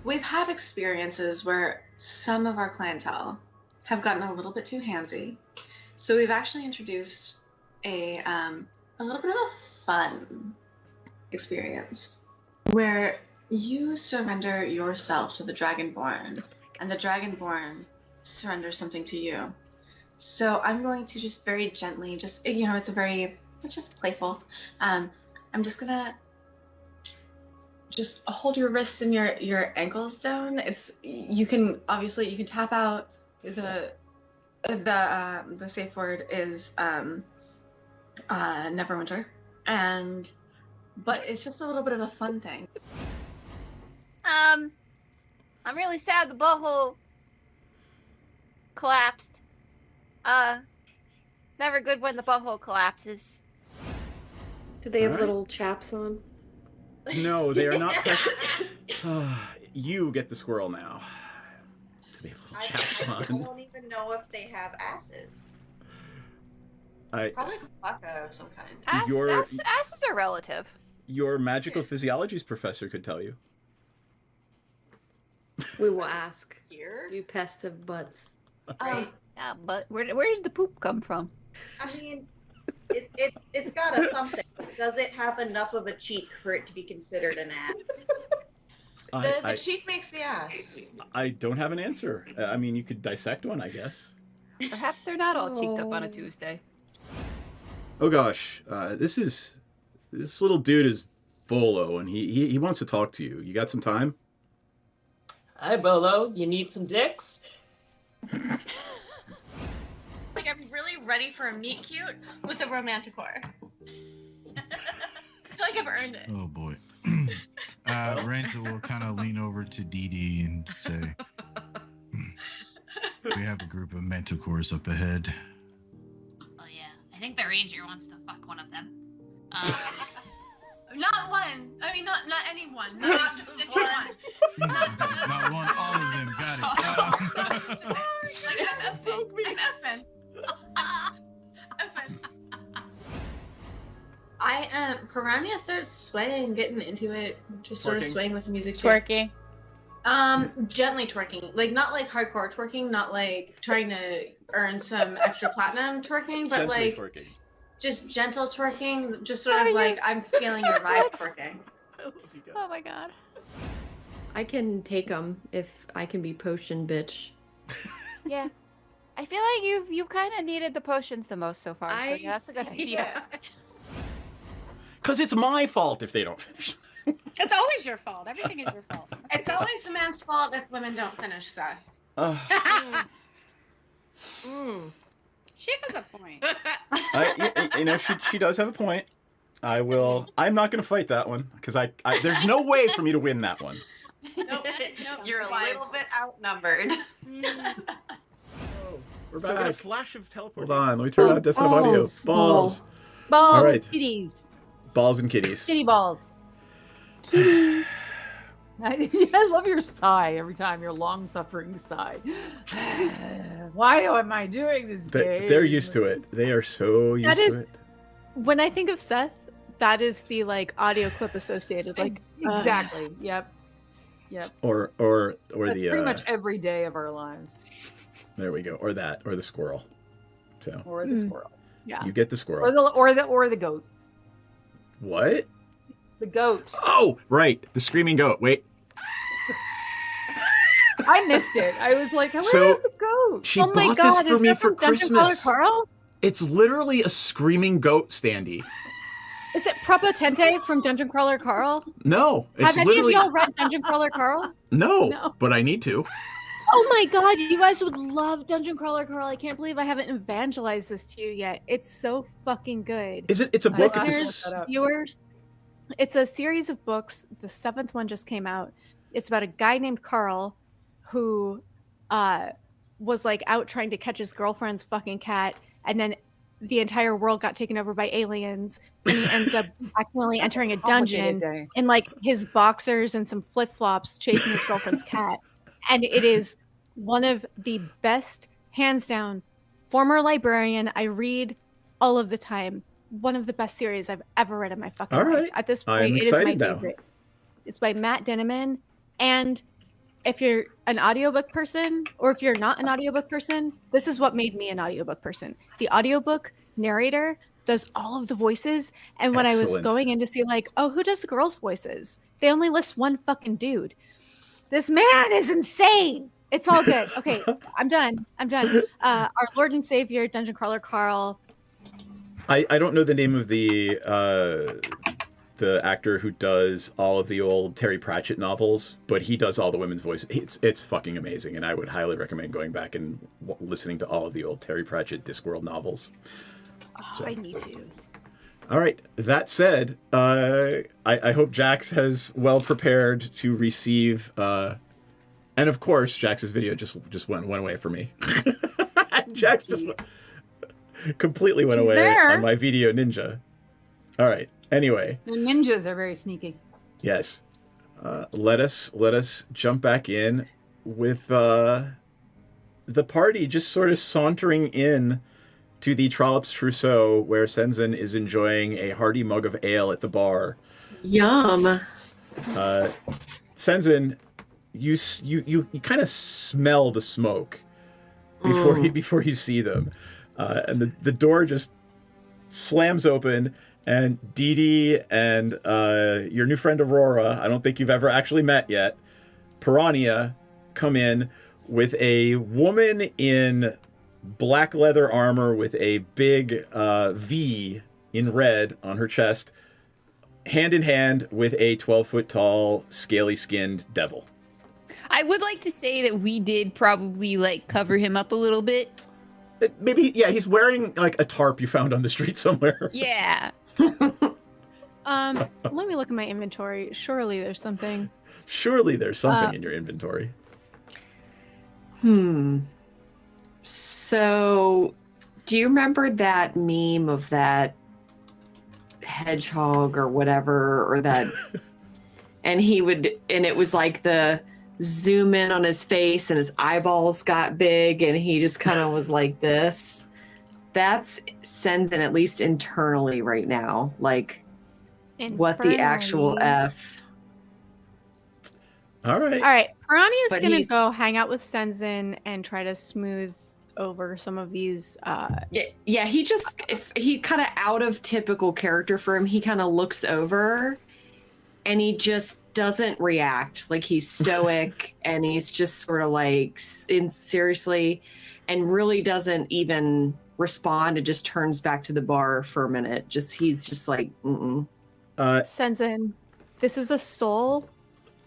We've had experiences where some of our clientele have gotten a little bit too handsy. So we've actually introduced a little bit of a fun experience where you surrender yourself to the Dragonborn and the Dragonborn surrenders something to you. So I'm going to just very gently, it's just playful. I'm just gonna just hold your wrists and your ankles down. You can tap out. The safe word is Neverwinter, but it's just a little bit of a fun thing. I'm really sad the butthole collapsed. Never good when the butthole collapses. Do they have All right. little chaps on? No, they are not precious. You get the squirrel now. They have little chaps I on. don't even know if they have asses. Probably Flocka of some kind. Asses are relative. Your magical physiologies professor could tell you. We will ask. Here? You pests of butts. Yeah, but where does the poop come from? I mean, it's got a something. Does it have enough of a cheek for it to be considered an ass? The cheek makes the ass. I don't have an answer. I mean, you could dissect one, I guess. Perhaps they're not all cheeked up on a Tuesday. Oh gosh, this little dude is Volo, and he wants to talk to you. You got some time? Hi, Bolo. You need some dicks? Like, I'm really ready for a meet cute with a romanticore. I feel like I've earned it. Oh boy. Ranza will kind of lean over to Dee Dee and say, "We have a group of manticores up ahead." Oh yeah, I think the ranger wants to fuck one of them. Not one. I mean, not anyone. Not a specific one. Not one, all of them. Got it. Like, I'm effing. Piranha starts swaying, getting into it, just sort of swaying with the music too. Twerking. Gently twerking, like not like hardcore twerking, not like trying to earn some extra platinum twerking, but Gently like twerking. just gentle twerking, just sort of like I'm feeling your vibe twerking. I love you guys. Oh my god. I can take them if I can be potion bitch. Yeah. I feel like you kind of needed the potions the most so far. So yeah, that's a good idea. Because it's my fault if they don't finish. It's always your fault. Everything is your fault. It's always the man's fault if women don't finish stuff. She has a point. She does have a point. I'm not going to fight that one because there's no way for me to win that one. Nope. You're a little bit outnumbered. We're So back. get a flash of teleport. Hold on, let me turn on desktop audio. Balls. Balls All and right. kitties. Balls and kitties. Kitty balls. Kitties. I love your sigh every time, your long-suffering sigh. Why am I doing this game? They're used to it. They are so used to it. When I think of Seth, that is the like audio clip associated. Like exactly. Yep. Or That's the pretty much every day of our lives. there we go. Or the squirrel. So Or the squirrel. Yeah. you get the squirrel. Or the goat. What? The goat. Oh, right. The screaming goat. Wait. I missed it. I was like, where's So, the goat? She bought this for me for Christmas. Carl? It's literally a screaming goat standee. Is it Prepotente from Dungeon Crawler Carl? No, it's Have literally any of y'all read Dungeon Crawler Carl? no, but I need to. Oh my god, you guys would love Dungeon Crawler Carl. I can't believe I haven't evangelized this to you yet. It's so fucking good. Is it? It's a book. Listeners, viewers, it's a series of books. The 7th one just came out. It's about a guy named Carl who was like out trying to catch his girlfriend's fucking cat, and then the entire world got taken over by aliens, and he ends up accidentally entering a dungeon in like his boxers and some flip-flops chasing his girlfriend's cat. And it is one of the best, hands down, former librarian. I read all of the time. One of the best series I've ever read in my fucking All life. right. At this I'm point, it is my excited now. favorite. It's by Matt Dinneman. And if you're an audiobook person, or if you're not an audiobook person, this is what made me an audiobook person. The audiobook narrator does all of the voices. And when I was Excellent. going in to see like, oh, who does the girls' voices? They only list one fucking dude. This man is insane. It's all good. Okay, I'm done. Our Lord and Savior, Dungeon Crawler Carl. I don't know the name of the actor who does all of the old Terry Pratchett novels, but he does all the women's voices. It's fucking amazing, and I would highly recommend going back and listening to all of the old Terry Pratchett Discworld novels. Oh, I need to. All right. That said, I hope Jax has well prepared to receive. And of course, Jax's video just went away for me. Jax just completely went She's away there. on my video ninja. All right. Anyway. The ninjas are very sneaky. Yes. Let us jump back in with the party just sort of sauntering in to the Trollops Trousseau, where Senzen is enjoying a hearty mug of ale at the bar. Yum. Senzen, you kind of smell the smoke before you see them, and the door just slams open, and Dee Dee and your new friend Aurora, I don't think you've ever actually met yet, Piranha, come in with a woman in black leather armor with a big V in red on her chest, hand in hand with a 12-foot tall, scaly-skinned devil. I would like to say that we did probably like cover him up a little bit. Maybe, yeah, he's wearing like a tarp you found on the street somewhere. Yeah. Let me look at my inventory. Surely there's something. Surely there's something in your inventory. So, do you remember that meme of that hedgehog or whatever, or that, and it was like the zoom in on his face and his eyeballs got big and he just kind of was like this? That's Senzen, at least internally right now. Like, what the actual F? All right. All right. Piranha's But going to he's- go hang out with Senzen and try to smooth over some of these. Yeah, he kind of out of typical character for him. He kind of looks over and he just doesn't react. Like, he's stoic and he's just sort of like seriously, and really doesn't even respond. It just turns back to the bar for a minute. He's just like, mm-mm. Senzen, this is a soul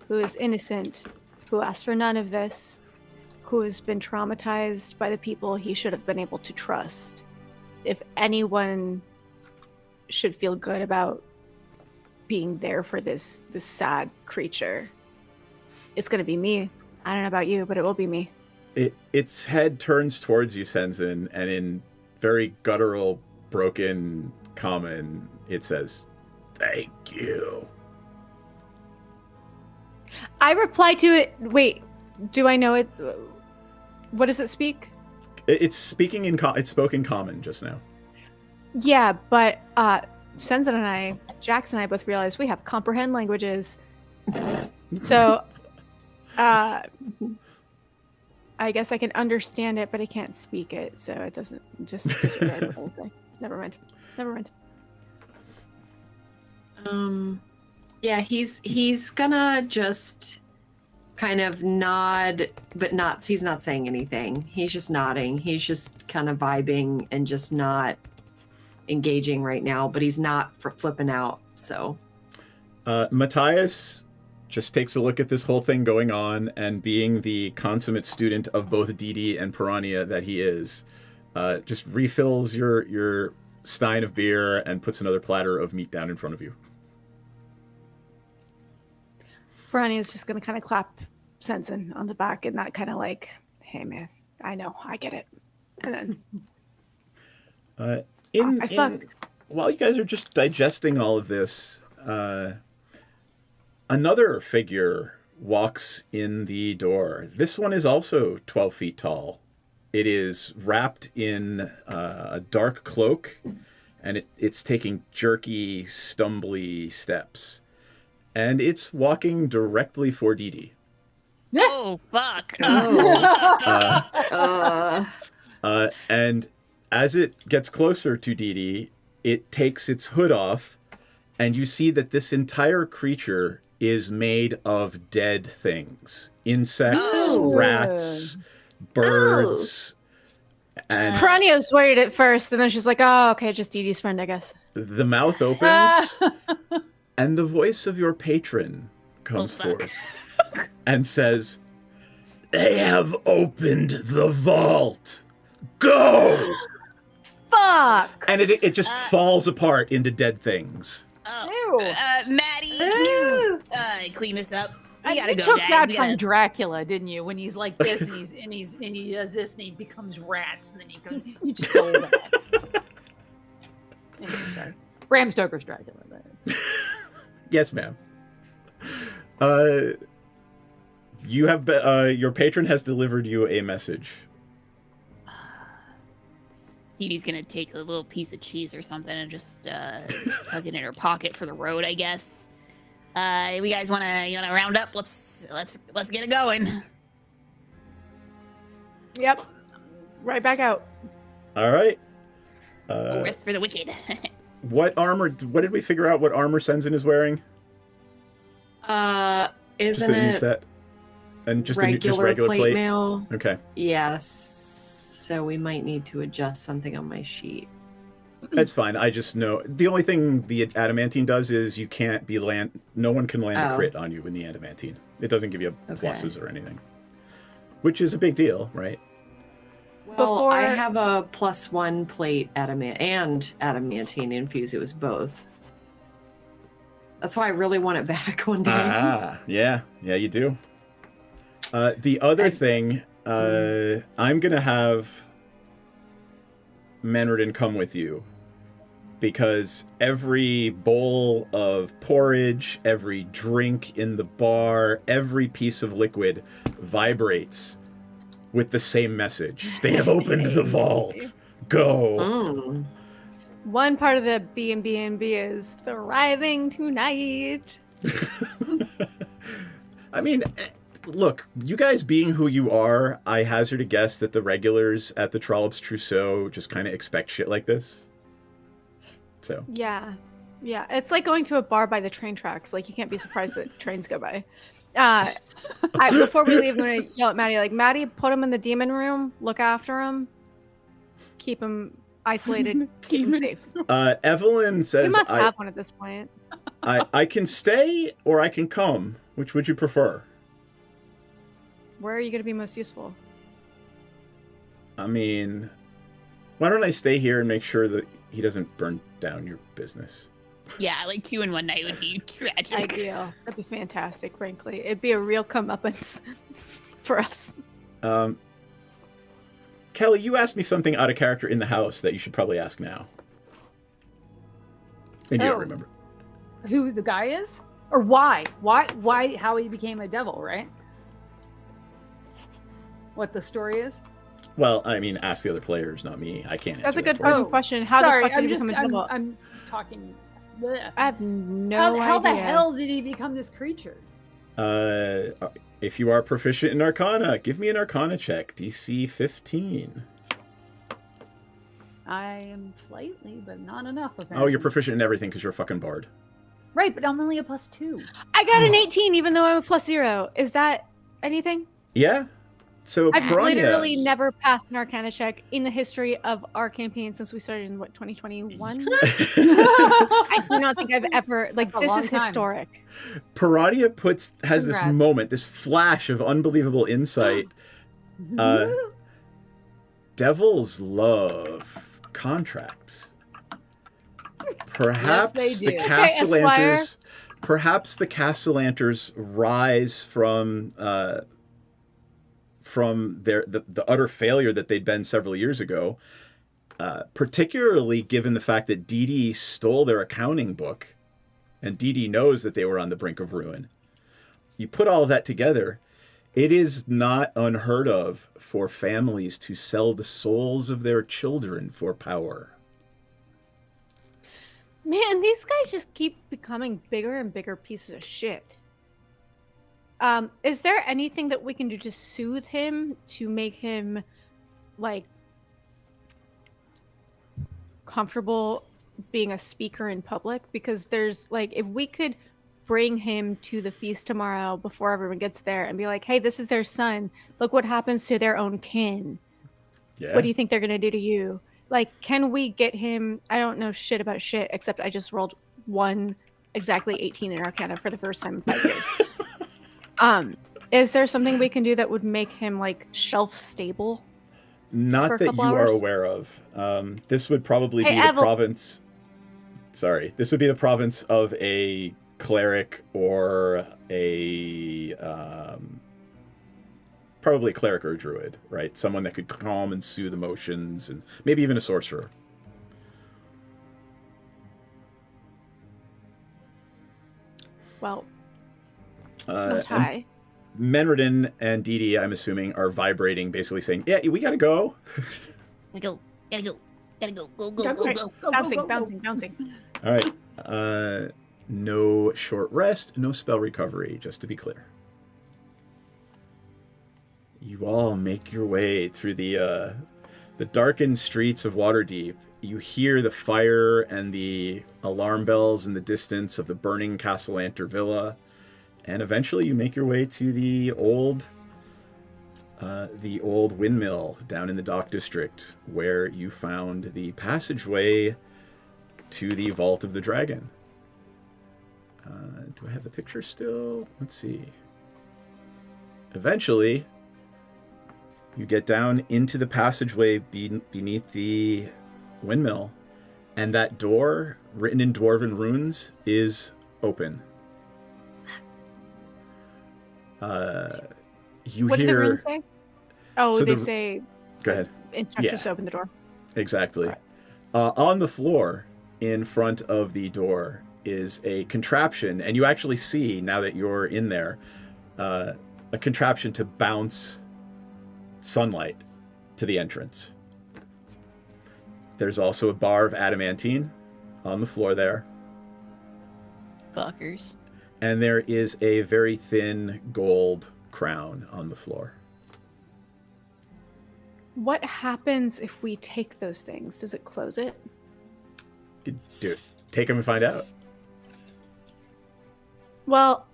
who is innocent, who asked for none of this, who has been traumatized by the people he should have been able to trust. If anyone should feel good about being there for this sad creature, it's going to be me. I don't know about you, but it will be me. Its head turns towards you, Senzen, and in very guttural, broken common, it says, "Thank you." I reply to it. Wait, do I know it? What does it speak? It's speaking it's spoken common just now. Yeah, but Senzen and Jax and I both realized we have comprehend languages. So I guess I can understand it, but I can't speak it, so it doesn't just disregard the whole thing. Never mind. Yeah, he's gonna just kind of nod, but he's not saying anything. He's just nodding. He's just kind of vibing and just not engaging right now, but he's not flipping out, so. Matthias just takes a look at this whole thing going on, and being the consummate student of both Dee Dee and Piranha that he is, just refills your stein of beer and puts another platter of meat down in front of you. Piranha is just going to kind of clap Senzen on the back and not kind of like, hey man, I know, I get it. And then while you guys are just digesting all of this, another figure walks in the door. This one is also 12 feet tall. It is wrapped in a dark cloak, and it's taking jerky, stumbly steps. And it's walking directly for Dee Dee. Oh, fuck. And as it gets closer to Dee Dee, it takes its hood off, and you see that this entire creature is made of dead things. Insects, rats, birds. And Piranha was worried at first, and then she's like, oh, okay, just Dee Dee's friend, I guess. the mouth opens, and the voice of your patron comes forth and says, "They have opened the vault. Go!" Fuck! And it just falls apart into dead things. Maddie, can you clean this up? We gotta You go, took guys. that We from gotta- Dracula, didn't you? When he's like this and he does this and he becomes rats and then he goes, you just stole that. Anyway, sorry. Bram Stoker's Dracula. That is. Yes, ma'am. You have your patron has delivered you a message. Edie's gonna take a little piece of cheese or something and just tuck it in her pocket for the road, I guess. You guys wanna round up? Let's get it going. Yep. Right back out. All right. Rest for the wicked. What armor? What did we figure out? What armor Senzin is wearing? Isn't just a new it set, and just regular regular plate mail? Okay. Yes. So we might need to adjust something on my sheet. That's fine. I just know the only thing the adamantine does is you can't be no one can land a crit on you in the adamantine. It doesn't give you pluses or anything, which is a big deal, right? Well, I have a +1 plate adamantine infused. It was both. That's why I really want it back one day. Yeah, you do. The other thing, I'm gonna have Menridin come with you, because every bowl of porridge, every drink in the bar, every piece of liquid vibrates with the same message. They have opened the vault. Go. One part of the B&B is thriving tonight. I mean, look, you guys being who you are, I hazard a guess that the regulars at the Trollops Trousseau just kind of expect shit like this. So. Yeah. It's like going to a bar by the train tracks. Like, you can't be surprised that trains go by. Before we leave, I'm going to yell at Maddie. Like, Maddie, put him in the demon room. Look after him. Keep him isolated. Keep him safe. Evelyn says... We must have one at this point. I can stay or I can come. Which would you prefer? Where are you going to be most useful? I mean, why don't I stay here and make sure that he doesn't burn down your business? Yeah, like 2 in one night would be tragic. Ideal. That'd be fantastic, frankly. It'd be a real comeuppance for us. Kelly, you asked me something out of character in the house that you should probably ask now. And you don't remember. Who the guy is? Or why? Why, how he became a devil, right? What the story is? Well, I mean, ask the other players, not me. I can't answer That's a good that question. How the fuck did he become a devil? I'm talking... I have no idea. How the hell did he become this creature? If you are proficient in Arcana, give me an Arcana check. DC 15. I am slightly, but not enough. Oh, you're proficient in everything because you're a fucking bard. Right, but I'm only a +2. I got an 18, even though I'm a +0. Is that anything? Yeah. So I've Piranha... literally never passed an Arcana check in the history of our campaign since we started in, 2021? I do not think I've ever... Like, this is historic. Piranha has this moment, this flash of unbelievable insight. Devils love contracts. Perhaps yes, the Castellanters... Perhaps the Castellanters rise from the utter failure that they'd been several years ago, particularly given the fact that Dee Dee stole their accounting book, and Dee Dee knows that they were on the brink of ruin. You put all of that together, it is not unheard of for families to sell the souls of their children for power. Man, these guys just keep becoming bigger and bigger pieces of shit. Is there anything that we can do to soothe him, to make him, like, comfortable being a speaker in public? Because there's, like, if we could bring him to the feast tomorrow before everyone gets there and be like, hey, this is their son. Look what happens to their own kin. Yeah. What do you think they're going to do to you? Like, can we get him... I don't know shit about shit, except I just rolled exactly 18 in Arcana for the first time in 5 years. Is there something we can do that would make him, like, shelf stable? Not that you are aware of. This would probably be the province... Sorry. This would be the province of a cleric or a... probably a cleric or a druid, right? Someone that could calm and soothe emotions, and maybe even a sorcerer. Well, Uh, not high. Menredin and Dee Dee, I'm assuming, are vibrating, basically saying, "Yeah, we gotta go." Gotta go. Go. Bouncing. All right. No short rest, no spell recovery, just to be clear. You all make your way through the darkened streets of Waterdeep. You hear the fire and the alarm bells in the distance of the burning Castellanter Villa, and eventually you make your way to the old windmill down in the Dock District, where you found the passageway to the Vault of the Dragon. Do I have the picture still? Let's see. Eventually, you get down into the passageway beneath the windmill, and that door, written in Dwarven runes, is open. You What hear... did the runes say? Oh, So they the- say Go ahead. instructions to open the door. Exactly. On the floor in front of the door is a contraption, and you actually see, now that you're in there, a contraption to bounce sunlight to the entrance. There's also a bar of adamantine on the floor there. Fuckers. And there is a very thin gold crown on the floor. What happens if we take those things? Does it close it? Take them and find out. Well,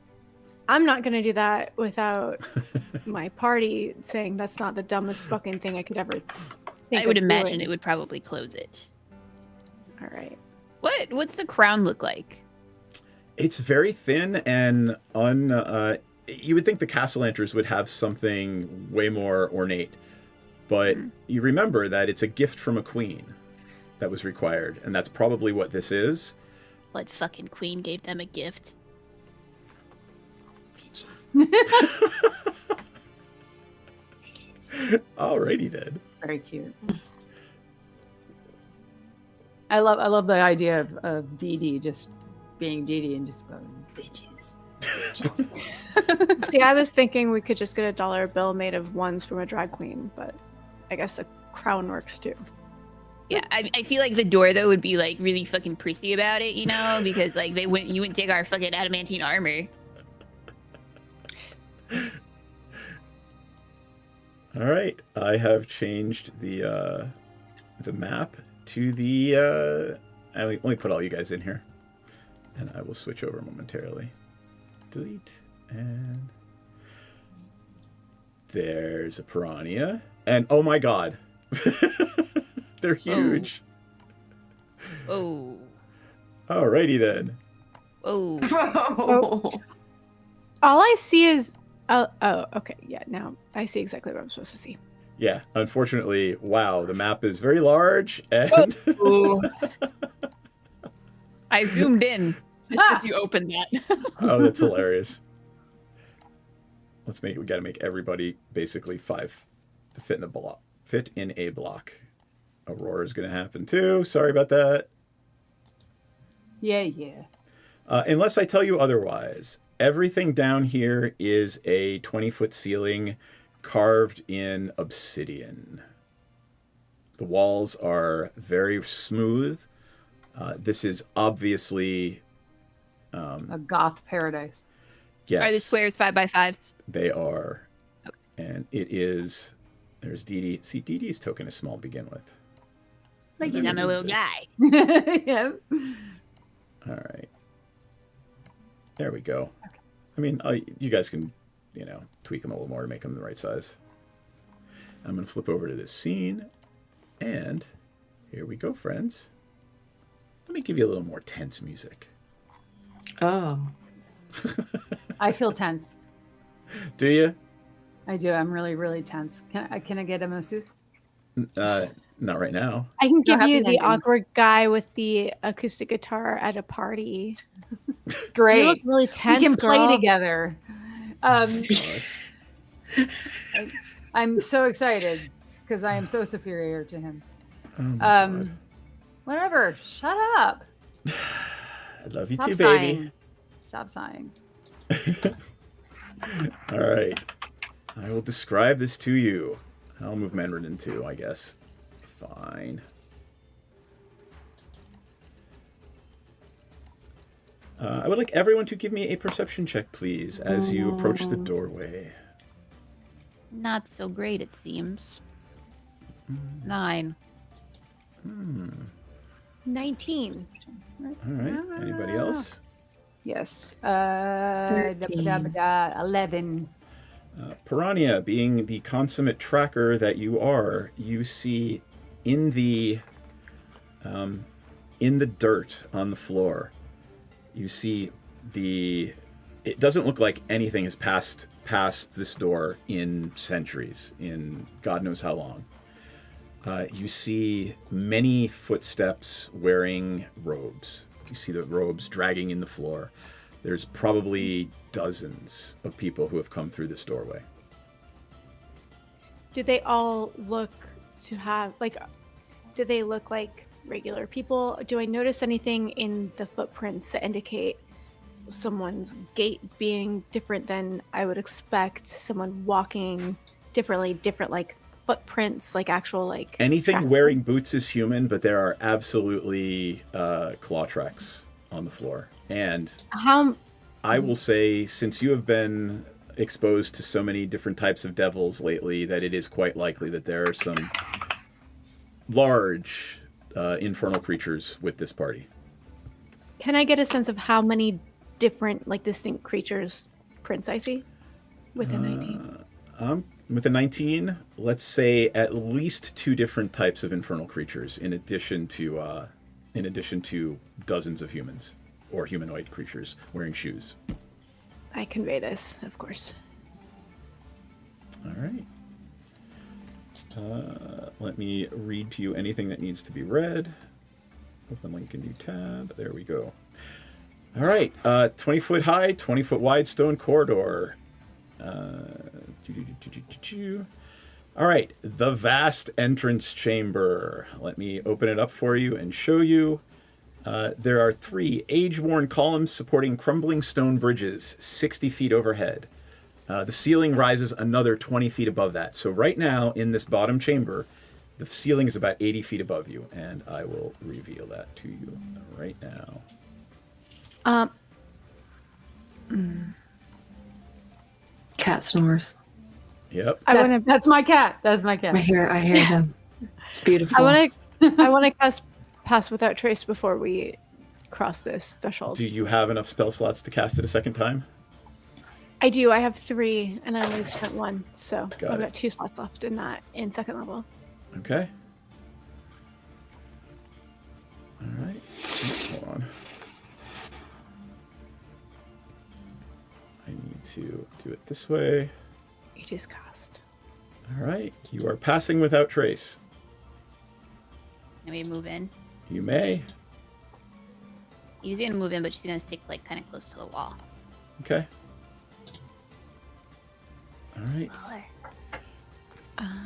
I'm not going to do that without my party saying that's not the dumbest fucking thing I could ever think I would of imagine doing. it would probably close it. All right. What's the crown look like? It's very thin and you would think the Castellanters would have something way more ornate, but you remember that it's a gift from a queen that was required, and that's probably what this is. What fucking queen gave them a gift? Bitches. Alrighty then. It's very cute. I love the idea of Dee Dee just being Dee Dee and just going, bitches. See, I was thinking we could just get a dollar bill made of ones from a drag queen, but I guess a crown works too. Yeah, I feel like the door though would be like really fucking prissy about it, you know, because like you wouldn't take our fucking adamantine armor. All right, I have changed the map to the. Let me put all you guys in here, and I will switch over momentarily. Delete, and there's a piranha, and oh my god, they're huge. Oh. Alrighty then. Oh. All I see is okay, yeah, now I see exactly what I'm supposed to see. Yeah, unfortunately, wow, the map is very large, and I zoomed in just as you opened that. oh, that's hilarious. We got to make everybody basically 5 to fit in a block. Fit in a block. Aurora's going to happen too. Sorry about that. Yeah. Unless I tell you otherwise, everything down here is a 20-foot ceiling carved in obsidian. The walls are very smooth. This is obviously A goth paradise. yes. Are the squares 5x5s? They are. Okay. And it is. There's Dee Dee. See, Dee Dee's token is small to begin with. Like he's on a little guy. Yeah. All right. There we go. Okay. I mean, you guys can, tweak them a little more to make them the right size. I'm going to flip over to this scene. And here we go, friends. Let me give you a little more tense music. Oh. I feel tense. Do you? I do. I'm really, really tense. Can I get a masseuse? Not right now. I can give happy you the endings. awkward guy with the acoustic guitar at a party. Great. You look really tense, We can girl. play together. I'm so excited because I am so superior to him. Oh my God. Whatever. Shut up. I love you Stop too, sighing. baby. Stop sighing. All right. I will describe this to you. I'll move Menridin too, I guess. Fine. I would like everyone to give me a perception check, please, as you approach the doorway. Not so great, it seems. 9. 19. All right. Anybody else? Yes. 13. 11. Piranha, being the consummate tracker that you are, you see in the dirt on the floor, you see it doesn't look like anything has passed this door in centuries, in God knows how long. You see many footsteps wearing robes. You see the robes dragging in the floor. There's probably dozens of people who have come through this doorway. Do they all look to have, like, do they look like regular people? Do I notice anything in the footprints that indicate someone's gait being different than I would expect, someone walking differently, different, like, footprints, like actual, like... Anything tracks? wearing boots is human, but there are absolutely claw tracks on the floor. And How... I will say, since you have been exposed to so many different types of devils lately, that it is quite likely that there are some large infernal creatures with this party. Can I get a sense of how many different, like, distinct creatures prints I see with a 19? With a 19, let's say at least 2 different types of infernal creatures, in addition to dozens of humans or humanoid creatures wearing shoes. I convey this, of course. All right. Let me read to you anything that needs to be read. Open link in new tab. There we go. All right. 20-foot high, 20-foot wide stone corridor. All right. The vast entrance chamber. Let me open it up for you and show you. There are 3 age-worn columns supporting crumbling stone bridges 60 feet overhead. The ceiling rises another 20 feet above that. So right now, in this bottom chamber, the ceiling is about 80 feet above you, and I will reveal that to you right now. Cat snores. Yep. That's my cat. That's my cat. I hear him. It's beautiful. I want to cast Pass Without Trace before we cross this threshold. Do you have enough spell slots to cast it a second time? I do. I have 3, and I only spent 1, so I've Got it. got 2 slots left in second level. Okay. All right. Hold on. I need to do it this way. It is cast. All right. You are passing without trace. Let me move in. You may. She's gonna move in, but she's gonna stick like kind of close to the wall. Okay. All right.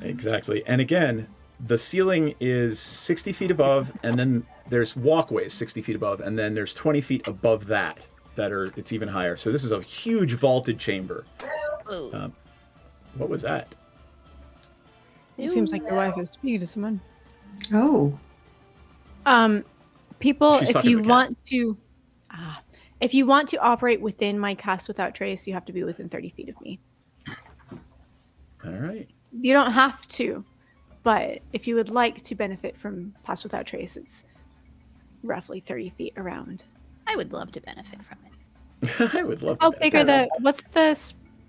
Exactly. And again, the ceiling is 60 feet above, and then there's walkways 60 feet above, and then there's 20 feet above that it's even higher. So this is a huge vaulted chamber. What was that? It seems like your wife is speaking to someone. Oh. People, She's if talking you to a cat. if you want to operate within my Cast Without Trace, you have to be within 30 feet of me. All right. You don't have to, but if you would like to benefit from Pass Without Trace, it's roughly 30 feet around. I would love to benefit from it. I would love to. I'll figure that.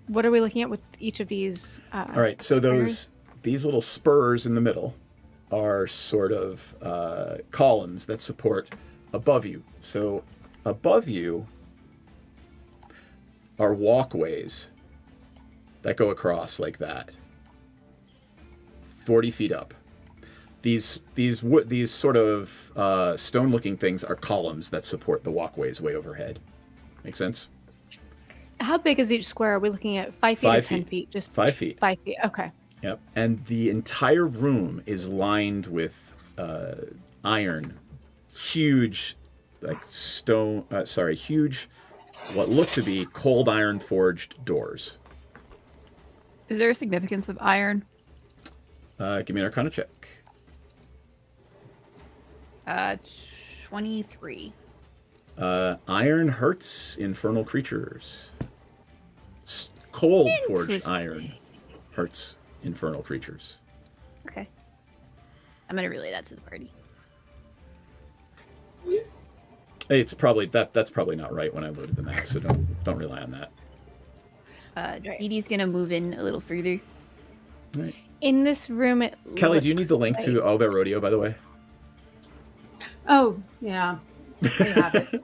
What are we looking at with each of these? All right. So these little spurs in the middle are sort of columns that support above you. So above you are walkways that go across like that, 40 feet up. These sort of stone-looking things are columns that support the walkways way overhead. Make sense? How big is each square? Are we looking at 5 feet or 10 feet? Just 5 feet. 5 feet. Okay. Yep. And the entire room is lined with iron, huge, huge what look to be cold iron forged doors. Is there a significance of iron? Give me an Arcana check. 23. Iron hurts infernal creatures. Cold forged iron hurts infernal creatures. Okay. I'm gonna relay that to the party. It's probably that's probably not right when I loaded the map, so don't rely on that. Dee Dee's gonna move in a little further. Right. In this room, Kelly, do you need the link to All About Rodeo, by the way? Oh, yeah. I have it.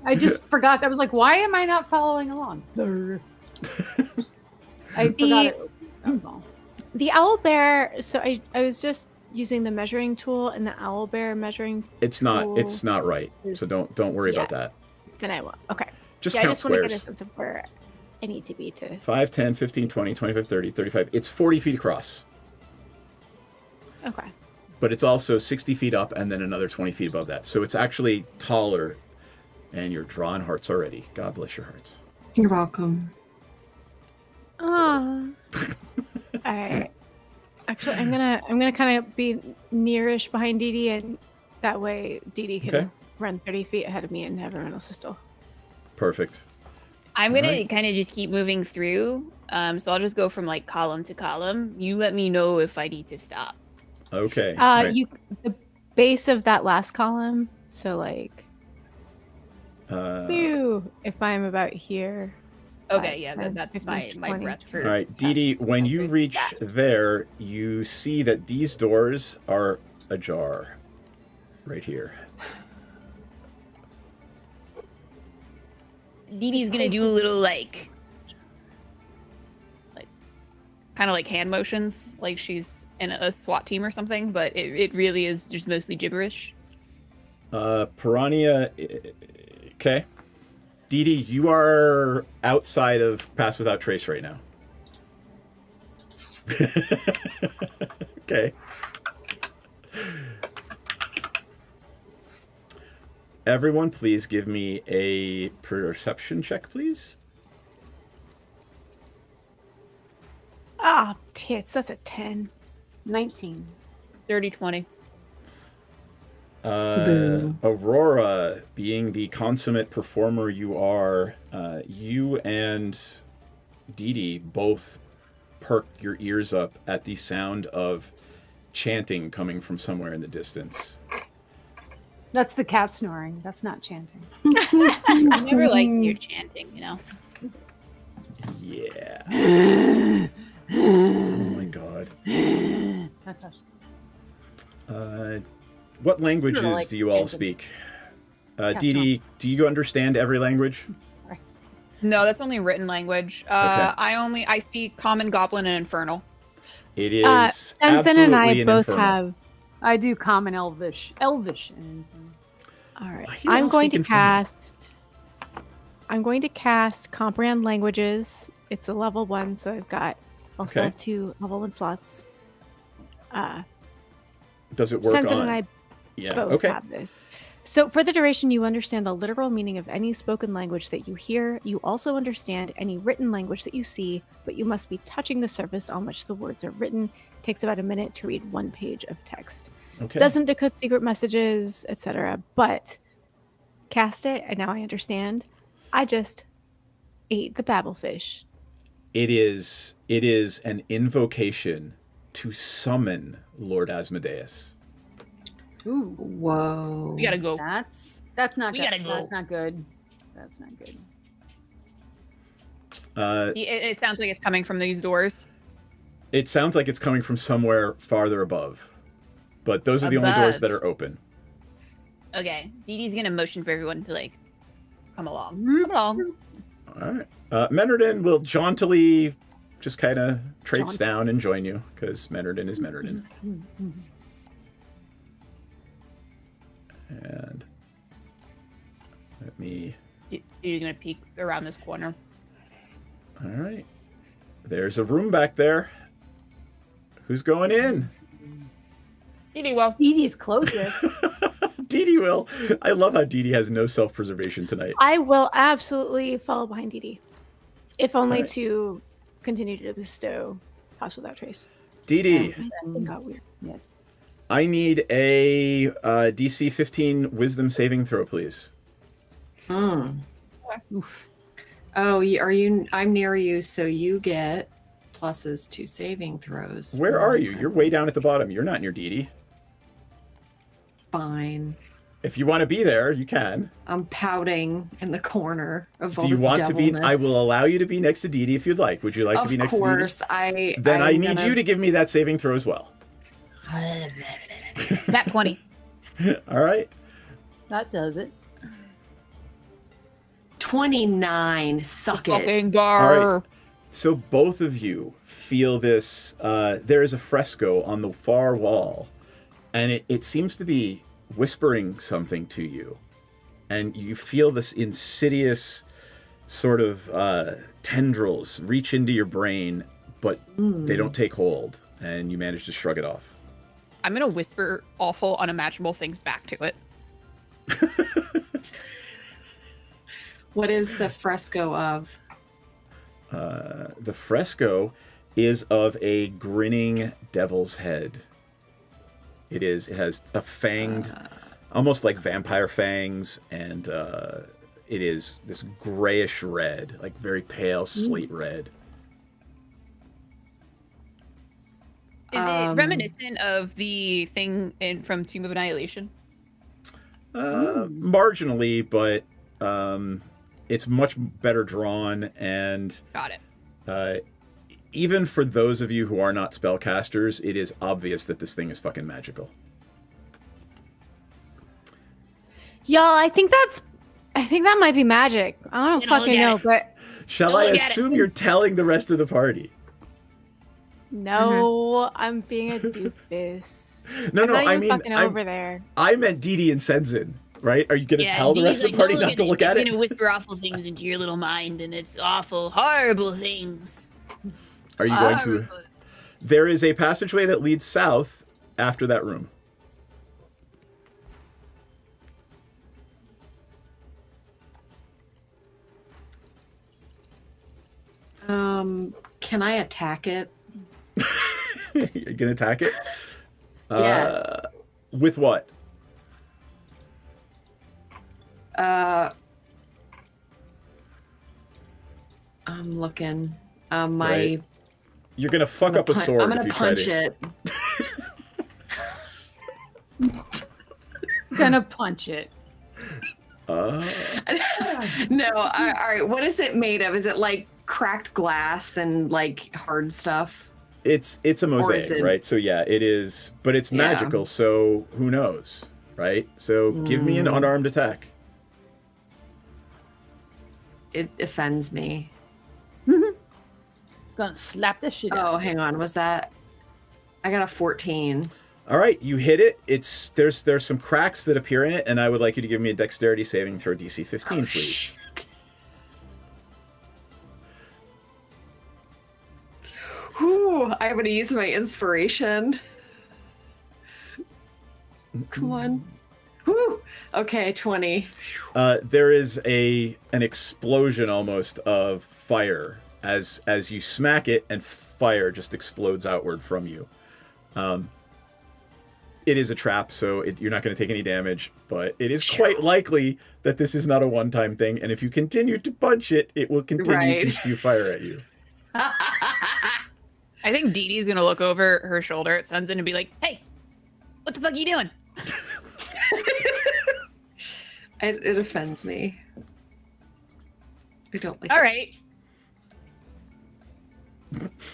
I just forgot. I was like, why am I not following along? I forgot it. That was all. The owl bear. So I was just using the measuring tool, and the owl bear measuring. It's not right. So don't worry about that. Then I will. Okay. Just I count just want to get a squares. sense of where I need to be to. 5, 10, 15, 20, 25, 30, 35. It's 40 feet across. Okay. But it's also 60 feet up and then another 20 feet above that. So it's actually taller. And you're drawing hearts already. God bless your hearts. You're welcome. Ah. All right. Actually, I'm gonna kind of be nearish behind Dee Dee, and that way Dee Dee can run 30 feet ahead of me, and everyone else is still. Perfect. I'm gonna kind of just keep moving through. So I'll just go from like column to column. You let me know if I need to stop. Okay. The base of that last column. So like. If I'm about here. Okay, yeah, that's my breath for. All right, Dee Dee, when you reach there, you see that these doors are ajar. Right here. Dee Dee's gonna do a little like kind of like hand motions, like she's in a SWAT team or something, but it really is just mostly gibberish. Piranha. Okay. Dee Dee, you are outside of Pass Without Trace right now. Okay. Everyone, please give me a perception check, please. Ah, tits. That's a 10. 19. 30, 20. Aurora, being the consummate performer you are, you and Dee Dee both perk your ears up at the sound of chanting coming from somewhere in the distance. That's the cat snoring. That's not chanting. I never liked your chanting, you know. Yeah. Oh my god. That's actually... What languages do you all speak? Dee Dee, do you understand every language? No, that's only written language. I speak Common, Goblin, and Infernal. It is absolutely and I both infernal. have. I do Common, Elvish, and all right. I'm going to cast Comprehend Languages. It's a level 1, so I've got also have 2 level 1 slots. Does it work Sensen on? and I Yeah. both have this. So for the duration, you understand the literal meaning of any spoken language that you hear. You also understand any written language that you see, but you must be touching the surface on which the words are written. It takes about a minute to read 1 page of text. Okay. Doesn't decode secret messages, etc. But cast it, and now I understand. I just ate the babblefish. It is an invocation to summon Lord Asmodeus. Ooh. Whoa. We gotta go. That's not We good. gotta go. That's not good. That's not good. It sounds like it's coming from these doors. It sounds like it's coming from somewhere farther above. But those are the only doors that are open. Okay. Dee Dee's gonna motion for everyone to like come along. Come along. All right. Menardin will jauntily just kind of traipse down and join you, because Menardin is Menardin. And let me... You're gonna peek around this corner. All right. There's a room back there. Who's going in? Dee Dee, well. Dee Dee's closest. Dee Dee will. I love how Dee Dee has no self-preservation tonight. I will absolutely follow behind Dee Dee, if only Alright. to continue to bestow Pass Without Trace. Dee Dee, That got weird. Yes. I need a DC 15 Wisdom saving throw, please. Oh, are you? I'm near you, so you get pluses to saving throws. Where are you? You're way down at the bottom. You're not near Dee Dee. Fine. If you want to be there, you can. I'm pouting in the corner of all Do you this want to be? devilness. I will allow you to be next to Dee Dee if you'd like. Would you like to be next to Dee Dee? Of course, Then I need you to give me that saving throw as well. Nat 20. All right. That does it. 29. Suck it. Fucking All gar. right. So both of you feel this. There is a fresco on the far wall, and it seems to be whispering something to you. And you feel this insidious sort of tendrils reach into your brain, but they don't take hold, and you manage to shrug it off. I'm going to whisper awful, unimaginable things back to it. What is the fresco of? The fresco is of a grinning devil's head. It has a fanged, almost like vampire fangs, and it is this grayish red, like very pale slate red. Is it reminiscent of the thing from Tomb of Annihilation? Marginally, but it's much better drawn, and got it. Even for those of you who are not spellcasters, it is obvious that this thing is fucking magical. Y'all, I think that might be magic. I don't fucking know, but Shall I assume you're telling the rest of the party? no, I'm being a doofus. No, I'm not I even mean, fucking over there. I meant Dee Dee and Senzin, right? Are you going to tell the rest of the party not to look at He's it? gonna whisper awful things into your little mind, and it's awful, horrible things. Are you going to? There is a passageway that leads south after that room. Can I attack it? You're gonna attack it? Yeah. With what? I'm looking. Right. You're gonna fuck up a sword. I'm gonna if you try punch to. it. Gonna punch it. No, all right. What is it made of? Is it like cracked glass and like hard stuff? It's a mosaic, right? So yeah, it is, but it's magical. So who knows, right? So give me an unarmed attack. It offends me. Gonna slap the shit out. Oh, hang on. Was that? I got a 14. All right, you hit it. There's some cracks that appear in it, and I would like you to give me a dexterity saving throw DC 15, please. Whew, I'm gonna use my inspiration. Come on. Whew. Okay, 20. There is an explosion almost of fire as you smack it, and fire just explodes outward from you. It is a trap, so you're not going to take any damage, but it is quite likely that this is not a one-time thing, and if you continue to punch it, it will continue to spew fire at you. I think Dee Dee's gonna look over her shoulder at Sunzen and be like, "Hey, what the fuck are you doing?" It offends me. I don't like All it. right.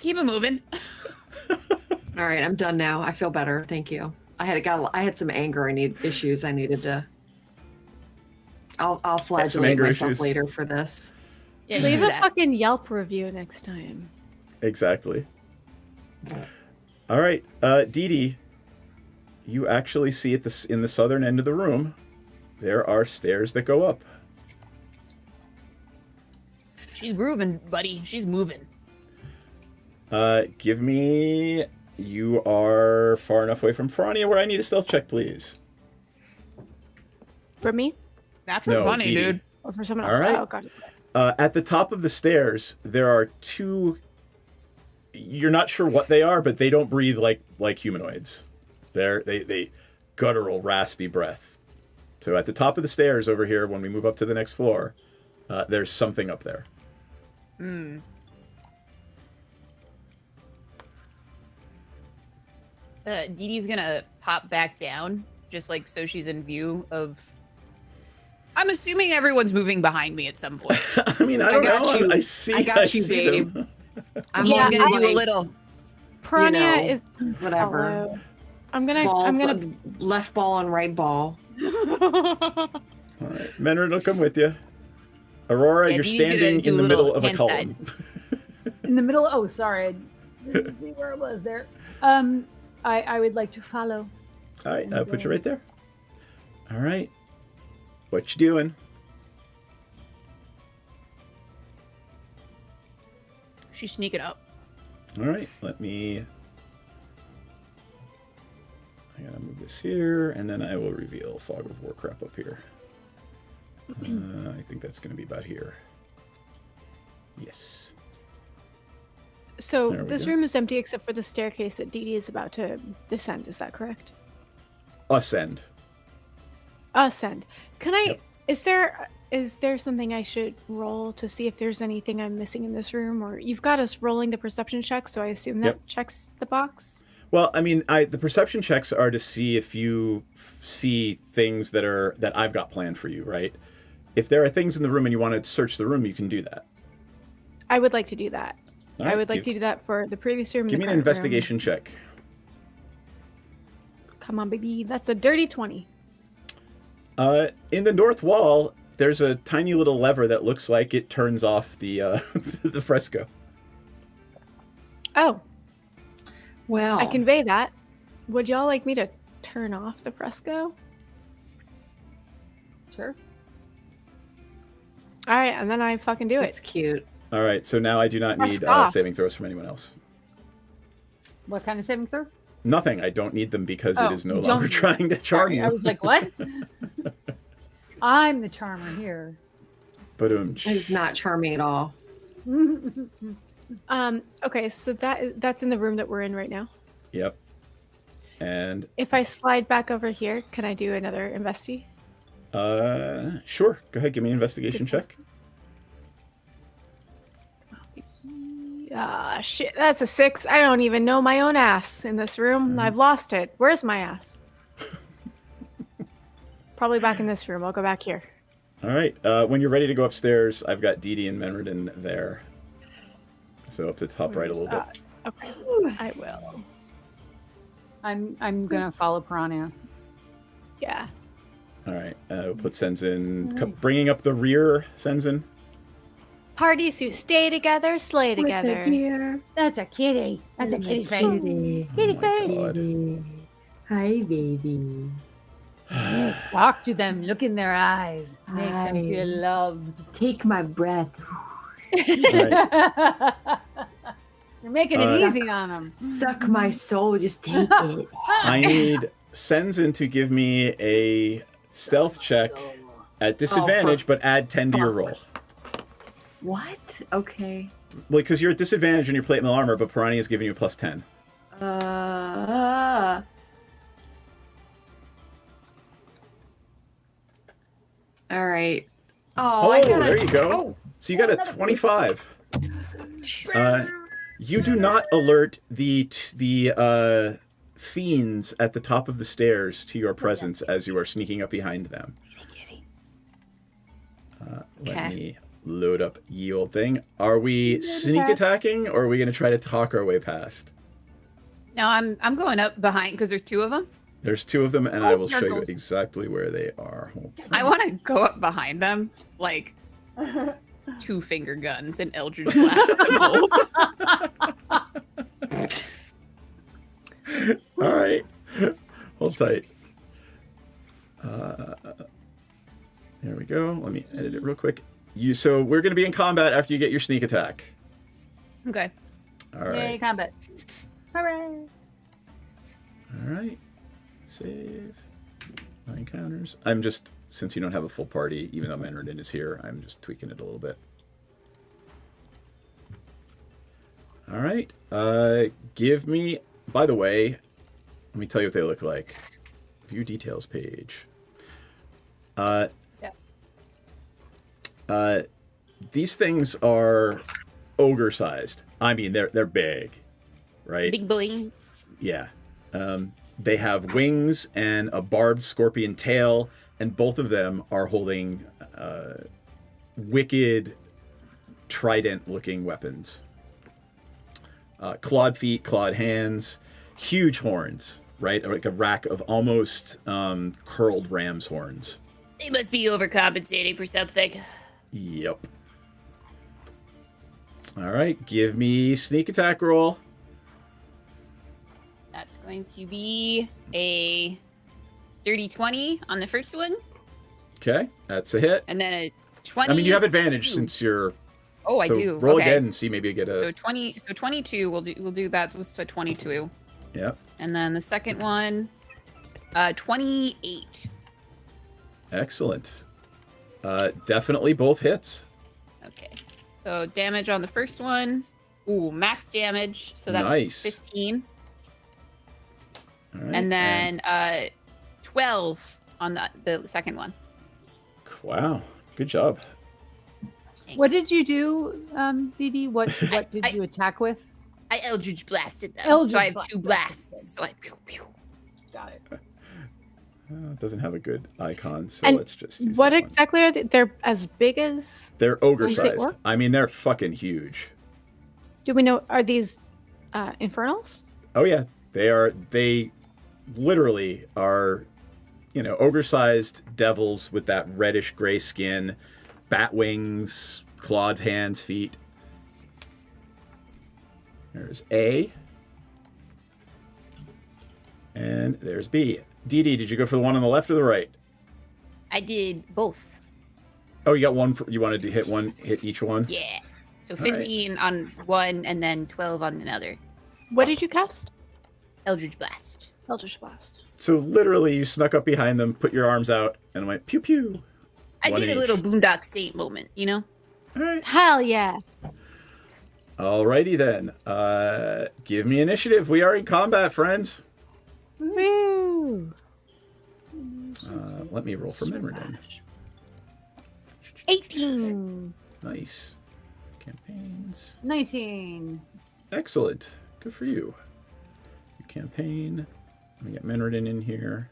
Keep it moving. All right, I'm done now. I feel better. Thank you. I had some anger issues I needed to. I'll flagellate myself later for this. Yeah, leave a fucking Yelp review next time. Exactly. All right, Dee Dee, you actually see in the southern end of the room, there are stairs that go up. She's grooving, buddy. She's moving. Give me... You are far enough away from Frania where I need a stealth check, please. For me? Natural 20, Dee Dee. dude. Or for someone All else? right. Oh, God. At the top of the stairs, there are two. You're not sure what they are, but they don't breathe like humanoids. They guttural, raspy breath. So at the top of the stairs over here, when we move up to the next floor, there's something up there. Hmm. Dee Dee's gonna pop back down, just like so she's in view of. I'm assuming everyone's moving behind me at some point. I mean, I don't got know. you. I see. I got you, see babe. them. I'm gonna do a little. Piranha You know, is whatever. hollow. I'm gonna. Balls, left ball and right ball. All right, Menred will come with you. Aurora, Yeah, you're Dee's gonna standing do in the a middle little of a hand column. In the middle. Oh, sorry. I didn't see where it was there. I would like to follow. All right, I'll put you right there. All right. What you doing? She's sneaking up. All right, let me. I gotta move this here, and then I will reveal Fog of War crap up here. I think that's gonna be about here. Yes. So There we this go. room is empty except for the staircase that Dee Dee is about to descend. Is that correct? Ascend. Ascend. Can I? Yep. Is there something I should roll to see if there's anything I'm missing in this room? Or you've got us rolling the perception check, so I assume that Yep. checks the box. Well, I mean, the perception checks are to see if you see things that I've got planned for you, right? If there are things in the room and you want to search the room, you can do that. I would like to do that. All I right, would like give- to do that for the previous room. and Give the me an current room. investigation check. Come on, baby. That's a dirty 20. In the north wall, there's a tiny little lever that looks like it turns off the the fresco. Oh, Well, I convey that. Would y'all like me to turn off the fresco? Sure. All right, and then I fucking do it's it. cute. All right, so now I do not Press need off. saving throws from anyone else. What kind of saving throw? Nothing. I don't need them because Oh, it is no you longer don't- trying to charm Sorry, you. I was like, what? I'm the charmer here. But It's not charming at all. Okay, so that's in the room that we're in right now. Yep. And If I slide back over here, can I do another investi? sure. Go ahead. Give me an investigation check. Ah, shit, that's a 6. I don't even know my own ass in this room. I've lost it. Where's my ass? Probably back in this room. I'll go back here. All right. When you're ready to go upstairs, I've got Dee Dee and Menred in there. So up to the top right a little bit. Okay, I will. I'm gonna follow Piranha. Yeah. All right. We'll put Senzin. Bringing up the rear, Senzin. Parties who stay together, slay together. That's a kitty. That's a kitty face. Kitty face. God. Hi, baby. Talk to them. Look in their eyes. Make them feel loved. Take my breath. You're making it easy on them. Suck my soul. Just take it. I need Senzin to give me a stealth check at disadvantage, but add 10 to your roll. What? Okay. Well, because you're at disadvantage in your plate mail armor, but Piranha is giving you a plus 10. All right. Oh, there you go. So you got a 25. You do not alert the fiends at the top of the stairs to your presence as you are sneaking up behind them. Let me load up ye old thing. Are we sneak attacking, or are we going to try to talk our way past? No, I'm going up behind because there's two of them. There's two of them, and I will there show you goes. exactly where they are. Hold on. I want to go up behind them, like two finger guns and Eldritch Blast them both. All right. Hold tight. There we go. Let me edit it real quick. So we're going to be in combat after you get your sneak attack. Okay. All right. Yay, combat. Hooray. All right. Save. 9 counters. I'm just since you don't have a full party, even though Menredin is here, I'm just tweaking it a little bit. All right. Give me, by the way, let me tell you what they look like. View details page. These things are ogre-sized. I mean, they're big, right? Big boys. Yeah. They have wings and a barbed scorpion tail, and both of them are holding wicked trident-looking weapons. Clawed feet, clawed hands, huge horns, right? Like a rack of almost curled ram's horns. They must be overcompensating for something. Yep. All right, give me sneak attack roll. That's going to be a dirty 20 on the first one. Okay, that's a hit. And then a 20. I mean, you have advantage since you're. Oh, I so do. Roll Okay. again and see maybe you get a. So 20. So 22. We'll do that. Was a 22. Yep. And then the second one, 28. Excellent. Definitely both hits. Okay. So damage on the first one. Ooh, max damage. So that's Nice. 15. All right, And then 12 on the second one. Wow, good job. What did you do, Dee Dee? What did you attack with? I Eldritch blasted them. Eldritch so I have blast. 2 blasts. So I pew pew. Got it. It doesn't have a good icon, so And let's just use what that one. exactly are they? They're as big as. They're When you say ogre-sized. orc? I mean, they're fucking huge. Do we know? Are these infernals? Oh yeah, they are. They literally are, ogre-sized devils with that reddish gray skin, bat wings, clawed hands, feet. There's A. And there's B. Dee Dee, did you go for the one on the left or the right? I did both. Oh, you got one. You wanted to hit each one? Yeah. So All right. 15 on one and then 12 on another. What did you cast? Eldritch Blast. Eldritch Blast. So literally, you snuck up behind them, put your arms out, and went pew pew. I One did a each. little Boondock Saint moment, you know? All right. Hell yeah. Alrighty then. Give me initiative. We are in combat, friends. Woo! Let me roll for Memorden. 18. Nice. Campaigns. 19. Excellent. Good for you. Your campaign. Let me get Memorden in here.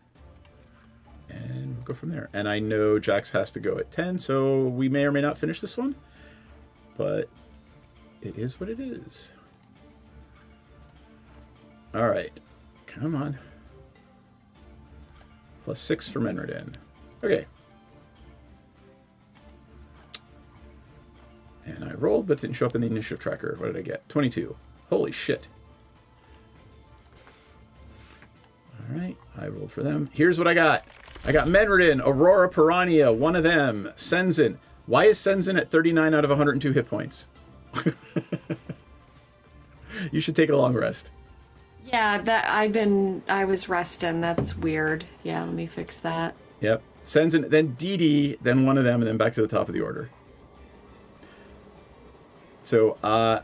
And we'll go from there. And I know Jax has to go at 10, so we may or may not finish this one. But it is what it is. All right. Come on. +6 for Menredin. Okay. And I rolled, but it didn't show up in the initiative tracker. What did I get? 22. Holy shit. All right. I rolled for them. Here's what I got. I got Menredin, Aurora Piranha, one of them. Senzin. Why is Senzin at 39 out of 102 hit points? You should take a long rest. Yeah, I was resting. That's weird. Yeah, let me fix that. Yep. Senzin, then Dee Dee, then one of them, and then back to the top of the order. So, I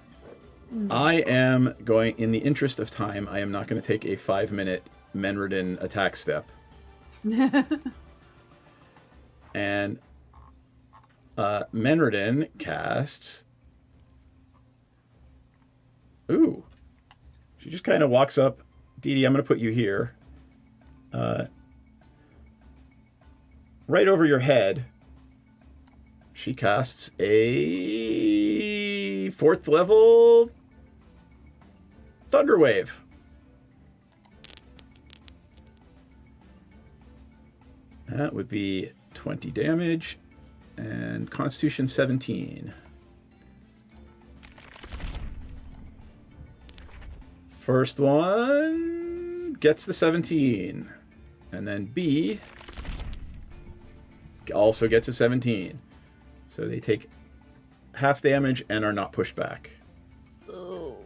am going, in the interest of time, I am not going to take a 5-minute Menredin attack step. And Menredin casts... Ooh. She just kind of walks up. Dee Dee, I'm going to put you here. Right over your head. She casts a 4th level Thunder Wave. That would be 20 damage and Constitution 17. First one gets the 17. And then B also gets a 17. So they take half damage and are not pushed back. Ooh.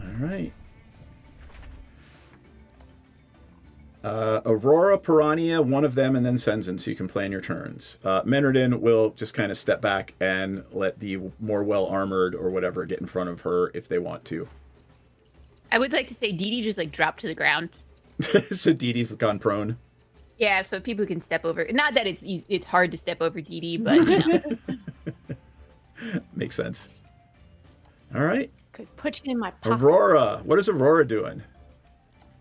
All right. Aurora, Piranha, one of them, and then Senzen, so you can plan your turns. Menredin will just kind of step back and let the more well-armored or whatever get in front of her if they want to. I would like to say Dee Dee just like dropped to the ground. So Dee Dee's gone prone. Yeah, so people can step over. Not that it's hard to step over Dee Dee, but you know. Makes sense. All right. Could put you in my pocket. Aurora. What is Aurora doing?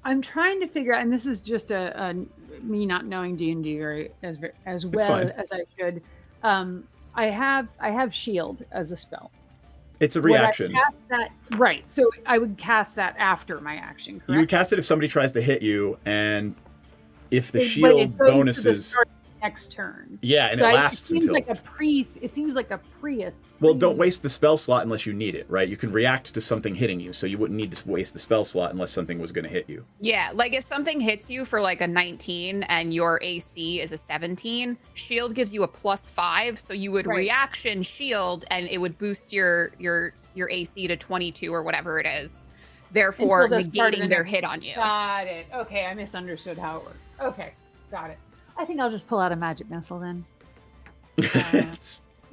I'm trying to figure out, and this is just a me not knowing D&D very as well as I should. I have shield as a spell. It's a reaction. Would I cast that, right. So I would cast that after my action, correct? You would cast it if somebody tries to hit you, and if the shield bonuses next turn. Yeah, and so it lasts until. It seems like a pre. Well, don't waste the spell slot unless you need it, right? You can react to something hitting you, so you wouldn't need to waste the spell slot unless something was going to hit you. Yeah, like if something hits you for like a 19 and your AC is a 17, shield gives you a +5, so you would reaction shield and it would boost your AC to 22 or whatever it is, therefore negating their hit on you. Got it. Okay, I misunderstood how it worked. Okay, got it. I think I'll just pull out a magic missile then.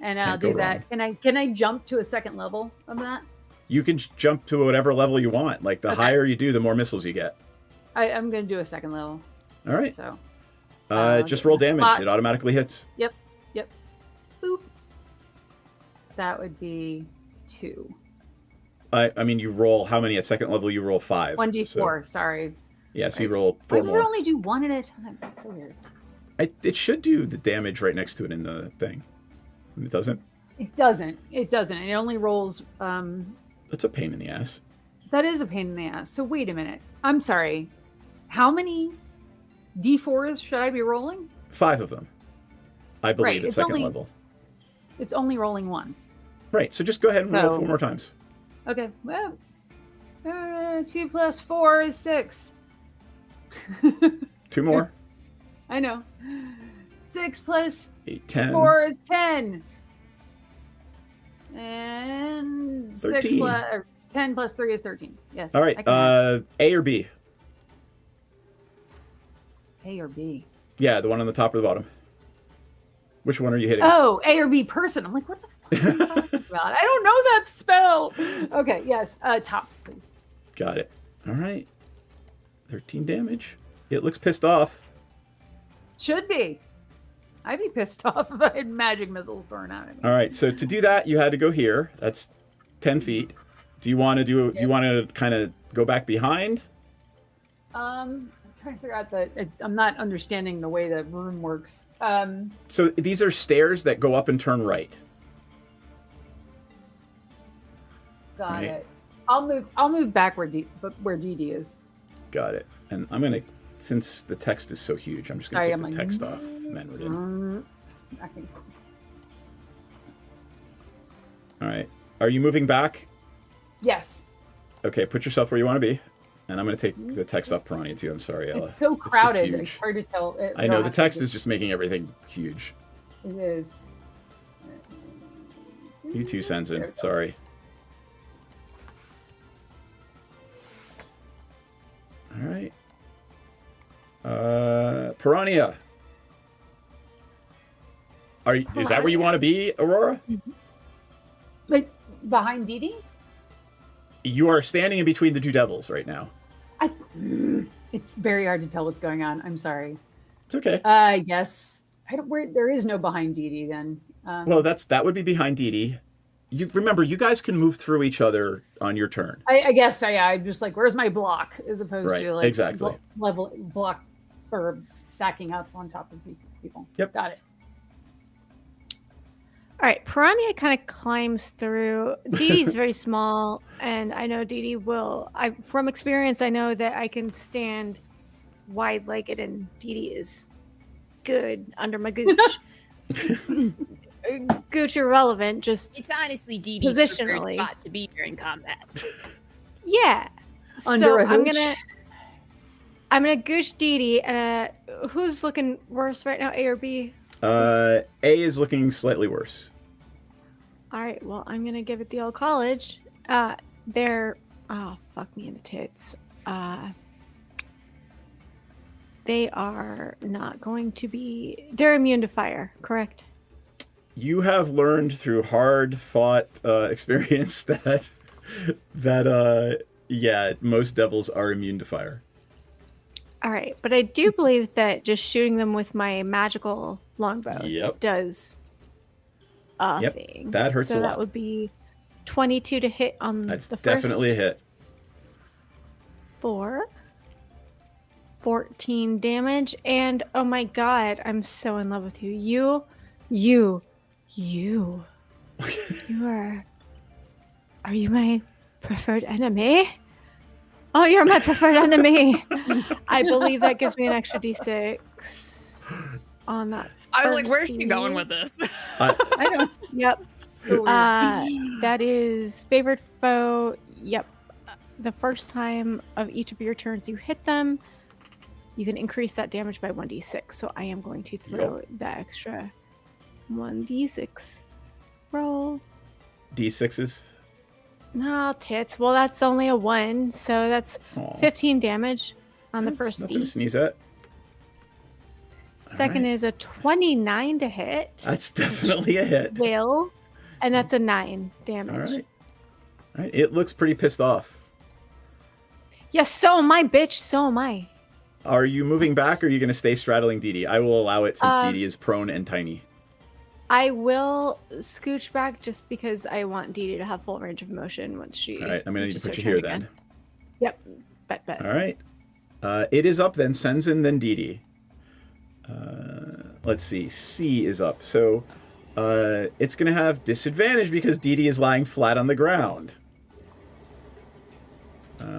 And I'll do that. Can I jump to a second level of that? You can jump to whatever level you want. Like the higher you do, the more missiles you get. I'm going to do a second level. All right. So just roll damage. It automatically hits. Yep. Boop. That would be 2. I mean, you roll how many at second level? You roll 5. 1d4. Sorry. Yeah, so you roll 4 more. Why does it only do 1 at a time? That's so weird. It should do the damage right next to it in the thing. It doesn't? It doesn't. It only rolls... That's a pain in the ass. That is a pain in the ass. So wait a minute. I'm sorry. How many D4s should I be rolling? 5 of them. I believe at second level. It's only rolling 1. Right, so just go ahead and roll 4 more times. Okay. Well, 2 + 4 is 6. 2 more. I know. 6 plus 8, 10. 4 is 10. And 13. 10 plus 3 is 13. Yes. All right. A or B? A or B? Yeah, the one on the top or the bottom. Which one are you hitting? Oh, A or B person. I'm like, what the fuck are you talking about? I don't know that spell. Okay, yes. Top, please. Got it. All right. 13 damage. It looks pissed off. Should be. I'd be pissed off if I had magic missiles thrown at me. All right, so to do that, you had to go here. That's 10 feet. Do you want to do you want to kind of go back behind? I'm trying to figure out I'm not understanding the way the room works. So these are stairs that go up and turn right. Got it. I'll move back where Dee Dee is. Got it. And I'm gonna, since the text is so huge, I'm just gonna take the text off Menredin. I think. All right. Are you moving back? Yes. Okay, put yourself where you want to be. And I'm going to take the text off Piranha too. I'm sorry, Ella. It's so crowded. It's hard to tell. I know, the text is just making everything huge. It is. You too, Senzen. Sorry. All right. Piranha. Is that where you want to be, Aurora? Like behind Dee Dee? You are standing in between the two devils right now. It's very hard to tell what's going on. I'm sorry. It's okay. Yes. There is no behind Dee Dee then. Well, that would be behind Dee Dee. You remember, you guys can move through each other on your turn. I guess I'm just like, where's my block, as opposed to like exactly level block or stacking up on top of people. Yep. Got it. All right, Piranha kind of climbs through. Dee Dee's very small, and I know Dee Dee will. From experience, I know that I can stand wide-legged, and Dee Dee is good under my gooch. Gooch irrelevant, just it's honestly Dee Dee's positionally spot to be during combat. Yeah. Under so I'm gonna gooch Dee Dee, and who's looking worse right now, A or B? A is looking slightly worse. All right, well, I'm gonna give it the old college. They're fuck me in the tits. they are not going to be. They're immune to fire, correct? You have learned through hard-fought experience that most devils are immune to fire. All right, but I do believe that just shooting them with my magical longbow does a thing. That hurts a lot. So that would be 22 to hit on That's the first. definitely a hit. 14 damage, and oh my god, I'm so in love with you. You are you my preferred enemy? Oh, you're my preferred enemy. I believe that gives me an extra d6 on that. I was like, where's she going with this? I don't. Yep. That is favored foe. Yep. The first time of each of your turns you hit them, you can increase that damage by 1d6. So I am going to throw that extra 1d6 roll. D6s? No, tits. Well, that's only a 1, so that's 15 damage on the first Nothing D. to sneeze at. Second is a 29 to hit. That's definitely a hit. And that's a 9 damage. All right. It looks pretty pissed off. Yes, so am I, bitch. So am I. Are you moving back, or are you going to stay straddling Dee Dee? I will allow it since Dee Dee is prone and tiny. I will scooch back just because I want Dee Dee to have full range of motion once she. All right, I'm going to need to put you here then. Yep. Bet. All right. It is up then. Senzin, then Dee Dee. Let's see. C is up. So it's going to have disadvantage because Dee Dee is lying flat on the ground.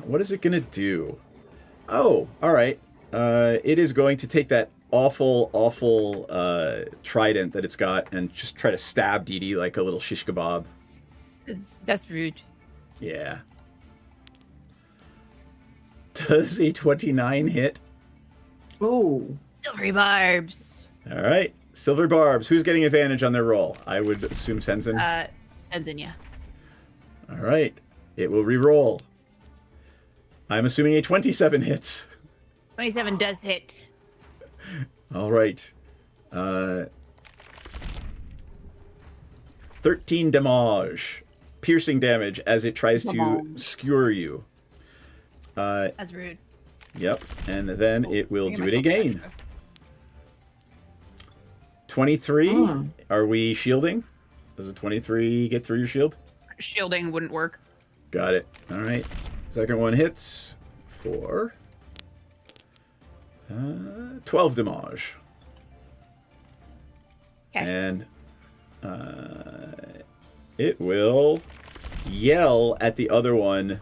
What is it going to do? Oh, all right. It is going to take that awful trident that it's got and just try to stab Dee Dee like a little shish kebab. That's rude. Yeah. Does a 29 hit? Oh. Silvery barbs. All right. Silver barbs. Who's getting advantage on their roll? I would assume Senzin. Senzin, yeah. All right. It will re-roll. I'm assuming a 27 hits. 27 does hit. All right. 13 damage. Piercing damage as it tries to skewer you. That's rude. Yep. And then it will do it again. 23. Are we shielding? Does a 23 get through your shield? Shielding wouldn't work. Got it. All right. Second one hits for 12 damage. Okay. And it will yell at the other one,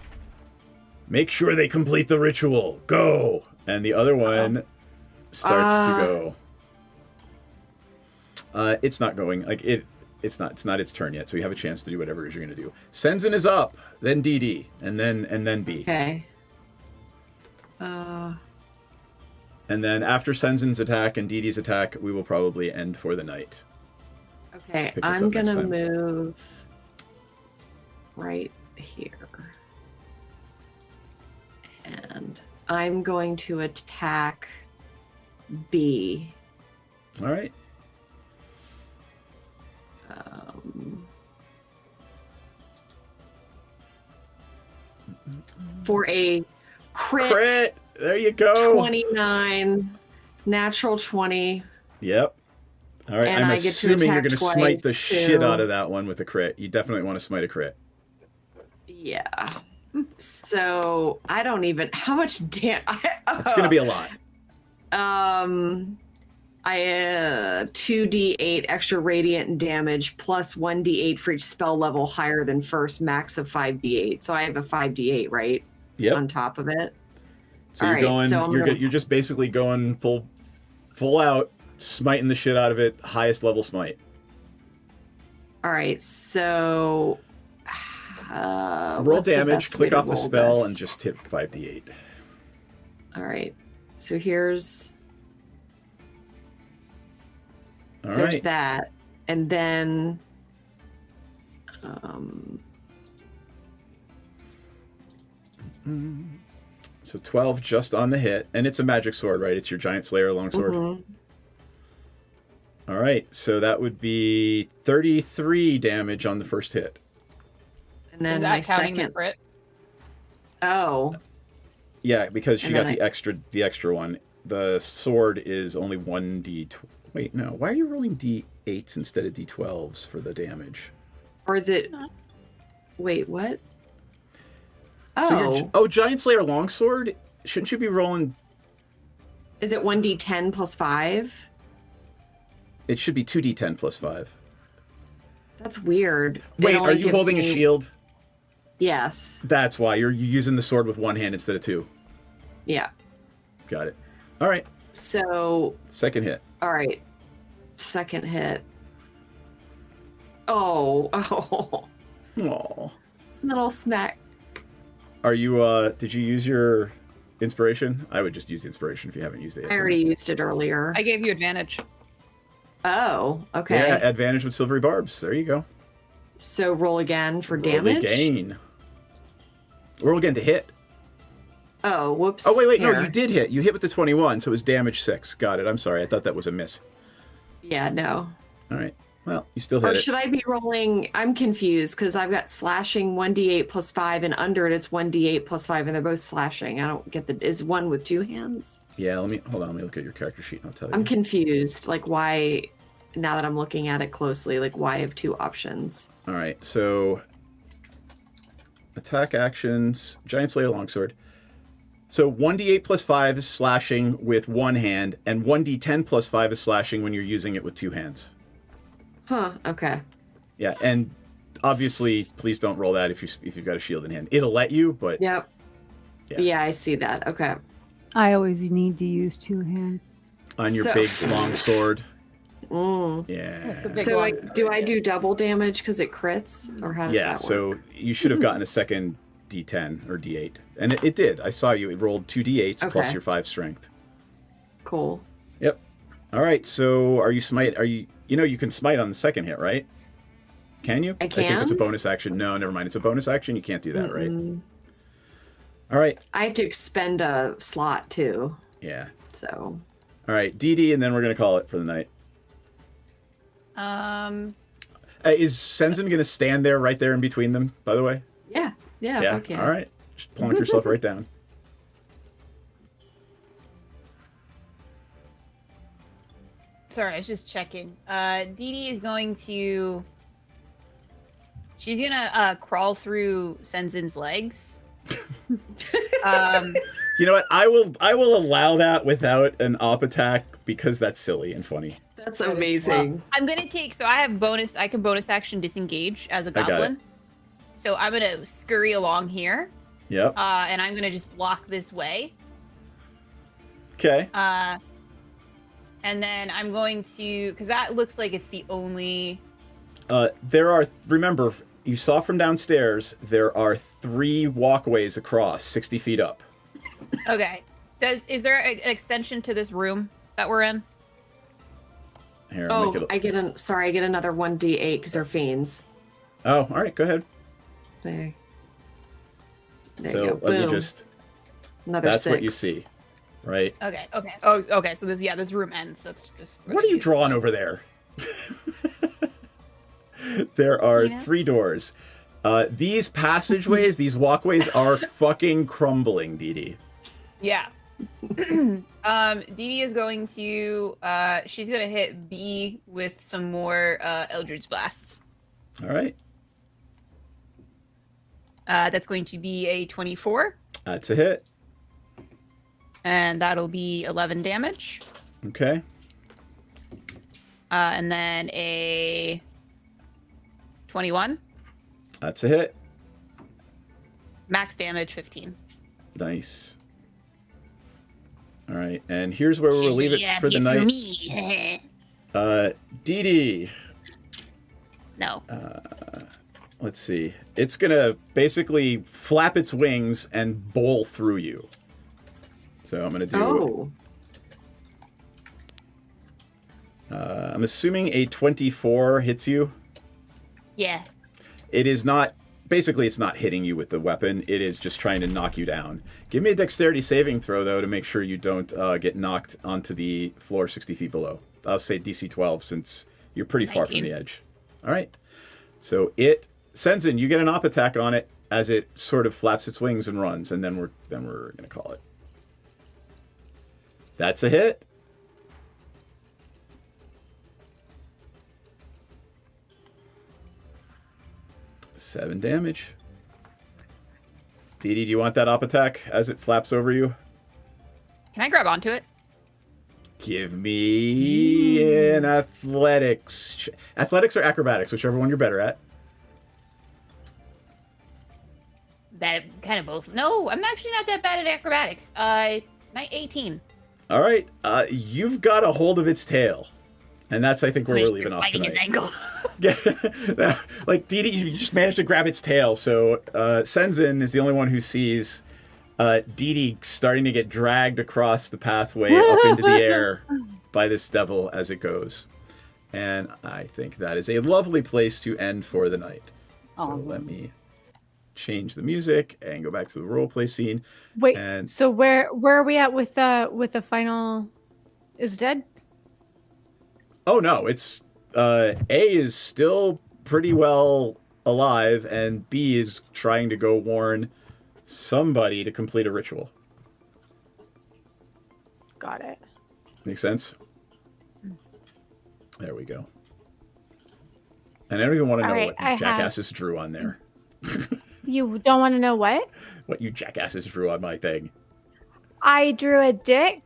make sure they complete the ritual. Go! And the other one starts to go. It's not going. It's not its turn yet, so you have a chance to do whatever it is you're going to do. Senzin is up, then Dee Dee, and then B. Okay. And then after Senzin's attack and Dee Dee's attack, we will probably end for the night. Okay, I'm going to move right here. And I'm going to attack B. All right. For a crit. There you go. 29. Natural 20. Yep. All right. And I'm I get to assuming you're going to attack smite the twice, shit too. out of that one with a crit. You definitely want to smite a crit. Yeah. So I don't even. How much damage? It's going to be a lot. I 2d8 extra radiant damage plus 1d8 for each spell level higher than first, max of 5d8. So I have a 5d8, right? Yep. On top of it. So All you're right, going. so You're just basically going full out, smiting the shit out of it. Highest level smite. All right. So Roll what's the damage. best way Click to off the roll spell this? and just hit 5d8. All right. So here's. All There's right. that, and then So 12 just on the hit. And it's a magic sword, right? It's your Giant Slayer longsword. All right. So that would be 33 damage on the first hit. And then Is my that counting second. the crit? Oh. Yeah, because she And got then the extra one. The sword is only 1d. Wait, no. Why are you rolling d8s instead of d12s for the damage? Or is it? Wait, what? So Giant Slayer longsword. Shouldn't you be rolling? Is it 1d10 plus 5? It should be 2d10 plus 5. That's weird. Wait, are you holding a shield? Yes. That's why you're using the sword with one hand instead of two. Yeah. Got it. All right. So. Second hit. All right. Second hit. Oh. Aw. Little smack. Are you, did you use your inspiration? I would just use the inspiration if you haven't used it yet. I already used it earlier. I gave you advantage. Oh, okay. Yeah, advantage with silvery barbs. There you go. So roll again for Roll damage? again. Roll again to hit. Oh, whoops. Oh, wait, Here. no, you did hit. You hit with the 21, so it was damage 6. Got it. I'm sorry. I thought that was a miss. Yeah, no. All right. Well, you still hit Or it. should I be rolling? I'm confused because I've got slashing 1d8 plus 5, and under it it's 1d8 plus 5, and they're both slashing. I don't get is one with two hands? Yeah, hold on. Let me look at your character sheet and I'll tell you. I'm confused. Like, why, now that I'm looking at it closely, like, why I have two options? All right, so attack actions, Giant Slayer longsword. So 1d8 plus 5 is slashing with one hand, and 1d10 plus 5 is slashing when you're using it with two hands. Huh, okay. Yeah, and obviously, please don't roll that if you've got a shield in hand. It'll let you, but... Yep. Yeah, I see that. Okay. I always need to use two hands. On your big long sword. Mm. Yeah. So do I do double damage because it crits, or how does that work? So you should have gotten a second d10 or d8. And it did. I saw you. It rolled 2 d8s plus your 5 strength. Cool. Yep. All right, so are you smite? You can smite on the second hit, right? Can you? I can? I think it's a bonus action. No, never mind. It's a bonus action. You can't do that, right? All right. I have to expend a slot too. Yeah. So. All right, DD, and then we're going to call it for the night. Is Senzen going to stand there, right there in between them, by the way? Yeah. Yeah. Okay. All right. Just plonk yourself right down. Sorry, I was just checking. Dee Dee is going to... She's gonna crawl through Senzen's legs. You know what? I will allow that without an op attack because that's silly and funny. That's amazing. Well, I'm gonna take... So I can bonus action disengage as a I got goblin. it. So I'm gonna scurry along here. Yep. And I'm gonna just block this way. Okay. And then I'm going to... Because that looks like it's the only... Remember, you saw from downstairs, there are 3 walkways across, 60 feet up. Okay. Is there an extension to this room that we're in? Here, I'll make it... I get another 1d8 because they're fiends. Oh, all right, go ahead. There So you go. let me Boom. just... Another That's 6. what you see, right? Okay. Oh, okay. So this room ends. That's just... What are you drawing over there? There are 3 doors. These passageways, these walkways are fucking crumbling, Dee Dee. Yeah. Dee Dee is going to... she's going to hit B with some more Eldritch Blasts. All right. That's going to be a 24. That's a hit. And that'll be 11 damage. Okay. And then a 21. That's a hit. Max damage, 15. Nice. All right, and here's where we'll leave it for the night. Dee Dee. No. Let's see. It's gonna basically flap its wings and bowl through you. So I'm gonna do. I'm assuming a 24 hits you. Yeah. It is not basically it's not hitting you with the weapon. It is just trying to knock you down. Give me a dexterity saving throw, though, to make sure you don't get knocked onto the floor 60 feet below. I'll say DC 12 since you're pretty far from the edge. All right. So it sends in. You get an op attack on it as it sort of flaps its wings and runs, and then we're going to call it. That's a hit. Seven damage. Dee Dee, do you want that op attack as it flaps over you? Can I grab onto it? Give me an athletics. Athletics or acrobatics, whichever one you're better at. That kind of both. No, I'm actually not that bad at acrobatics. 18. All right, you've got a hold of its tail, and that's I think where we're leaving off Biting tonight. his ankle. Yeah, like Dee Dee, you just managed to grab its tail. So Senzin is the only one who sees Dee Dee starting to get dragged across the pathway up into the air by this devil as it goes, and I think that is a lovely place to end for the night. So let me change the music and go back to the roleplay scene. Wait, and so where are we at with the final? Is dead? Oh no, it's A is still pretty well alive, and B is trying to go warn somebody to complete a ritual. Got it. Make sense? There we go. And I don't even want to know what you jackasses drew on there. You don't want to know what? What you jackasses drew on my thing. I drew a dick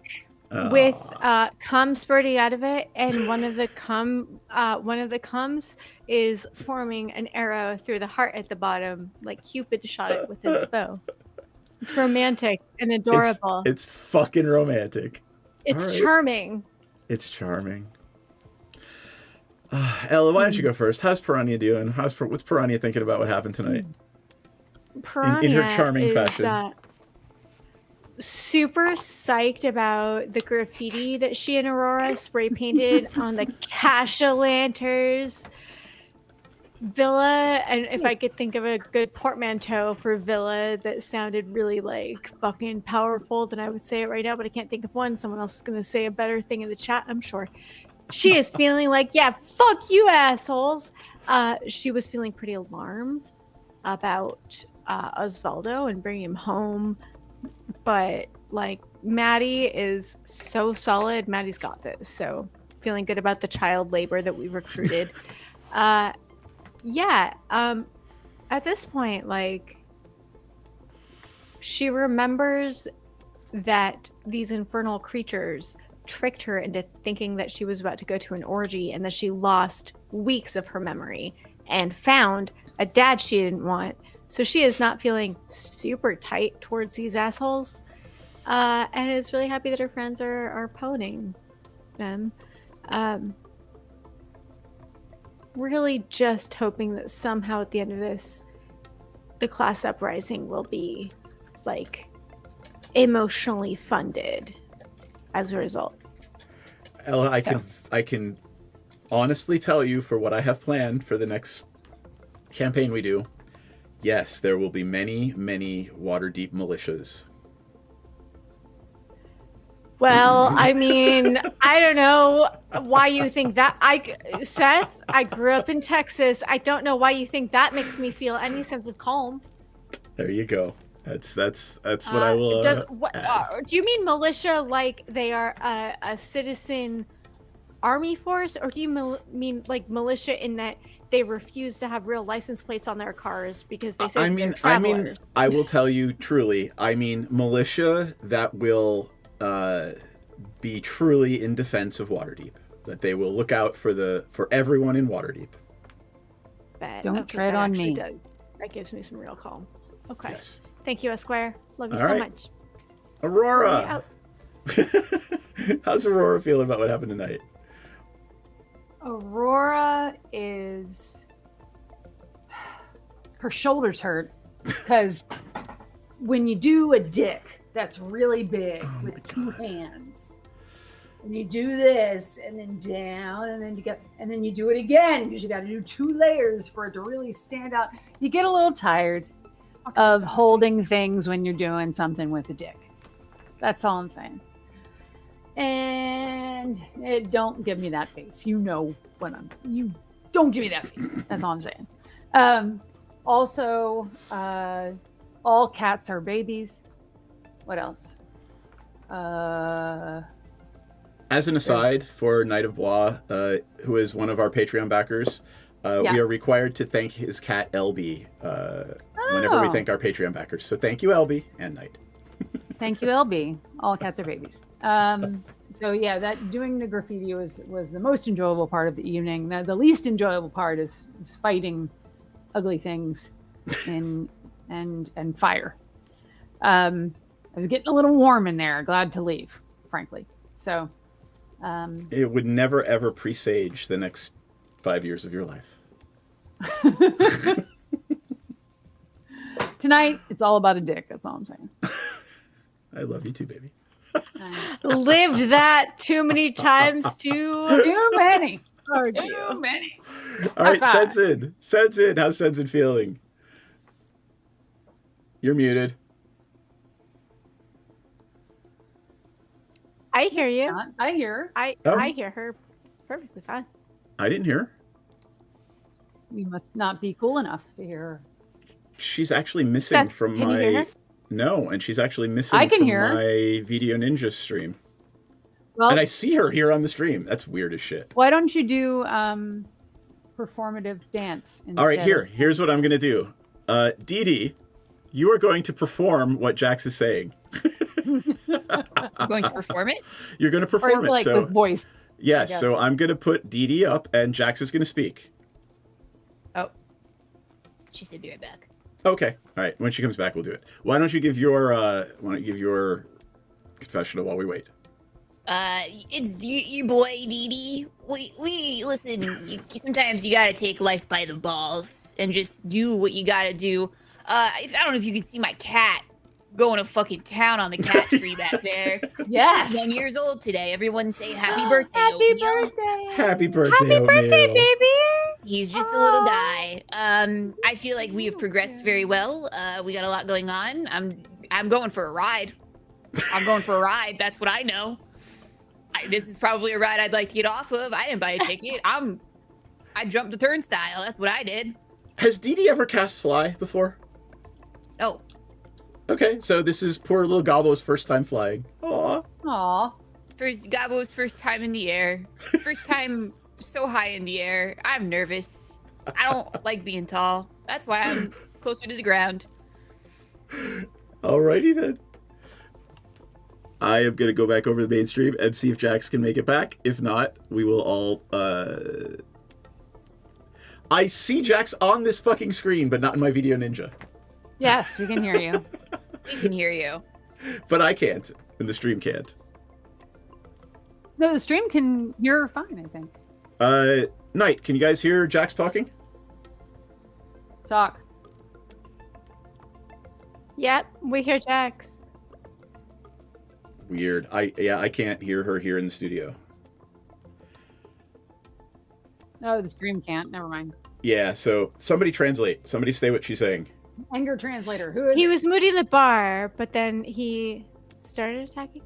with cum spurting out of it, and one of the cums is forming an arrow through the heart at the bottom, like Cupid shot it with his bow. It's romantic and adorable. It's fucking romantic. It's charming. It's charming. Ella, why don't you go first? How's Piranha doing? What's Piranha thinking about what happened tonight? Piranha in her charming is, fashion. Super psyched about the graffiti that she and Aurora spray painted on the cash-o'-lanterns villa, and if I could think of a good portmanteau for villa that sounded really like fucking powerful, then I would say it right now, but I can't think of one. Someone else is going to say a better thing in the chat, I'm sure. She is feeling like, yeah, fuck you assholes. She was feeling pretty alarmed about Osvaldo and bringing him home, but like Maddie is so solid. Maddie's got this, so feeling good about the child labor that we recruited. At this point, like, she remembers that these infernal creatures tricked her into thinking that she was about to go to an orgy, and that she lost weeks of her memory and found a dad she didn't want. So she is not feeling super tight towards these assholes, and is really happy that her friends are poning them. Really just hoping that somehow at the end of this, the class uprising will be like emotionally funded as a result. Ella, I can honestly tell you, for what I have planned for the next campaign we do, yes, there will be many, many Waterdeep militias. Well, I mean, I don't know why you think that. Seth, I grew up in Texas. I don't know why you think that makes me feel any sense of calm. There you go. That's what I will. Do you mean militia like they are a citizen army force, or do you mean like militia in that they refuse to have real license plates on their cars because they say they're travelers? I will tell you truly. I mean militia that will be truly in defense of Waterdeep. That they will look out for everyone in Waterdeep. Don't tread on me. That gives me some real calm. Okay. Yes. Thank you, Esquire. Love you All so right. much. Aurora. How's Aurora feeling about what happened tonight? Aurora is... Her shoulders hurt because when you do a dick that's really big with two hands, and you do this, and then down, and then you do it again because you got to do 2 layers for it to really stand out. You get a little tired of holding things when you're doing something with a dick. That's all I'm saying. And don't give me that face. You know what you don't give me that face. That's all I'm saying. Also, all cats are babies. What else? As an aside, for Knight of Bois, who is one of our Patreon backers, we are required to thank his cat LB whenever we thank our Patreon backers. So thank you, LB and Knight. Thank you, LB. All cats are babies. So yeah, that doing the graffiti was the most enjoyable part of the evening. Now, the least enjoyable part is fighting ugly things and fire. I was getting a little warm in there. Glad to leave, frankly. So it would never ever presage the next 5 years of your life. Tonight, it's all about a dick. That's all I'm saying. I love you too, baby. Lived that too many times. Too many. Too many. All right, Sensen. Sensen, how's Sensen feeling? You're muted. I hear you. I hear. I hear her perfectly fine. I didn't hear her. You must not be cool enough to hear her. She's actually missing Seth, from can my... you hear her? No, and she's actually missing I can from hear her. my Video Ninja stream. Well, And I see her here on the stream. That's weird as shit. why don't you do performative dance instead? All right, here's what I'm going to do. Dee Dee, you are going to perform what Jax is saying. I'm going to perform it? You're going to perform or like it. So with voice. yes, so I'm going to put Dee Dee up, and Jax is going to speak. Oh. She said be right back. Okay. All right. When she comes back, we'll do it. Why don't you give your confessional while we wait? It's your boy Dee Dee. We listen. Sometimes you gotta take life by the balls and just do what you gotta do. I don't know if you can see my cat going to fucking town on the cat tree back there. Yes. He's 1 year old today. Everyone say happy birthday. Happy Oatmeal. birthday. Happy birthday, Happy birthday, Oatmeal. baby. He's just a little guy. I feel like we have progressed very well. We got a lot going on. I'm going for a ride. I'm going for a ride. That's what I know. This is probably a ride I'd like to get off of. I didn't buy a ticket. I jumped the turnstile. That's what I did. Has Dee Dee ever cast Fly before? No. Okay, so this is poor little Gobbo's first time flying. Aw. Aw. Gabbo's first time in the air. First time so high in the air. I'm nervous. I don't like being tall. That's why I'm closer to the ground. Alrighty then. I am going to go back over to the main stream and see if Jax can make it back. If not, we will all... I see Jax on this fucking screen, but not in my Video Ninja. Yes, we can hear you. We can hear you. But I can't, and the stream can't. No, the stream can hear fine, I think. Knight, can you guys hear Jax talking? Talk. Yep, we hear Jax. Weird. I can't hear her here in the studio. No, the stream can't. Never mind. Yeah, so somebody translate. Somebody say what she's saying. Anger translator. Who is He it? was mooting the bar, but then he started attacking.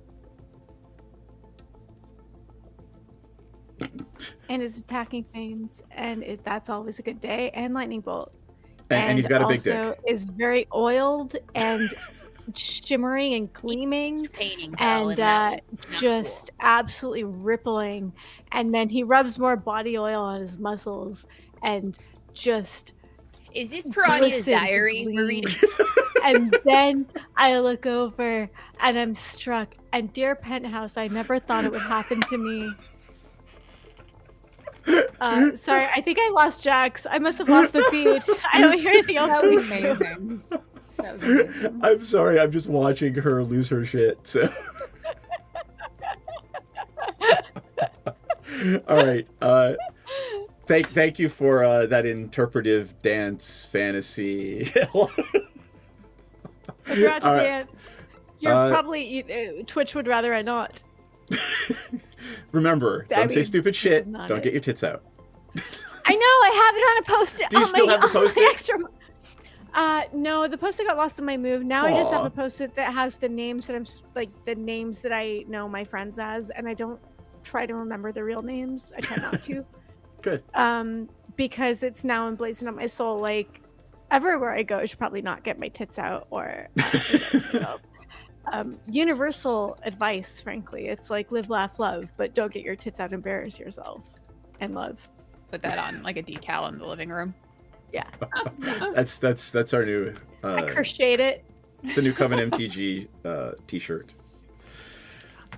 And is attacking things, and that's always a good day. And lightning bolt. And you've got a big also dick. is very oiled and shimmering and gleaming, Painting. and just absolutely rippling. And then he rubs more body oil on his muscles, and just. Is this Piranha's diary we're reading? And then I look over and I'm struck. And dear Penthouse, I never thought it would happen to me. Sorry, I think I lost Jax. I must have lost the feed. I don't hear anything else. That was amazing. That was amazing. I'm sorry, I'm just watching her lose her shit, so... Alright, thank you for that interpretive dance fantasy. I'd rather All right. dance. You're probably Twitch would rather I not. Remember, don't say stupid shit. Don't get your tits out. I know. I have it on a post-it. Do you still have the post-it? Extra... no, the post-it got lost in my move. Now I just have a post-it that has the names that the names that I know my friends as, and I don't try to remember the real names. I try not to. Good. Because it's now emblazoned on my soul. Like everywhere I go, I should probably not get my tits out or. Universal advice, frankly. It's like live, laugh, love, but don't get your tits out, embarrass yourself, and love. Put that on like a decal in the living room. Yeah. That's our new. I crocheted it. It's the new Coven MTG T-shirt.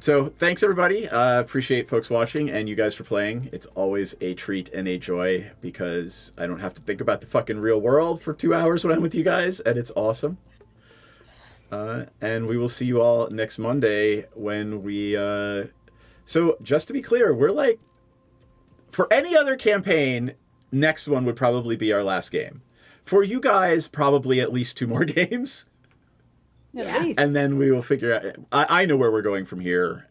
So thanks everybody. Appreciate folks watching and you guys for playing. It's always a treat and a joy because I don't have to think about the fucking real world for 2 hours when I'm with you guys, and it's awesome. And we will see you all next Monday when we... So, just to be clear, we're like... For any other campaign, next one would probably be our last game. For you guys, probably at least 2 more games. At least. And then we will figure out... I know where we're going from here,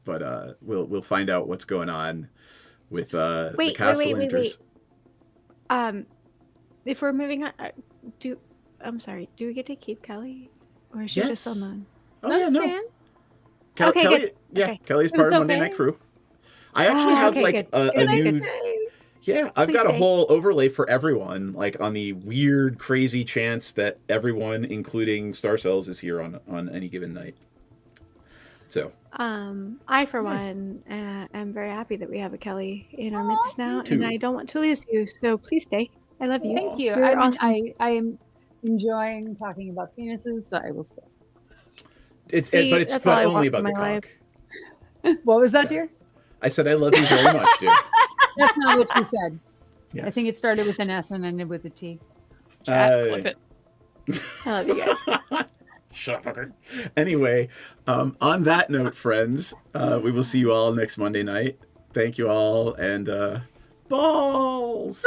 but we'll find out what's going on with the Castle Enters. If we're moving on... I'm sorry, do we get to keep Kelly? Or is she just on? Oh, yeah, no. Okay, Kelly, good. yeah, Okay. Kelly's part of Monday Night Crew. I actually have okay, good. a new... Stay? Yeah, I've Please got a stay. whole overlay for everyone, like on the weird, crazy chance that everyone, including Star Cells, is here on any given night. So. I, for one, am very happy that we have a Kelly in our midst now, and I don't want to lose you, so please stay. I love you. Thank you. You're awesome. I am enjoying talking about penises, so I will stay. It's only about the cock. What was that, dear? I said I love you very much, dear. That's not what you said. Yes. I think it started with an S and ended with a T. Flip it. I love you guys. Shut up, fucker. Anyway, on that note, friends, we will see you all next Monday night. Thank you all, and balls!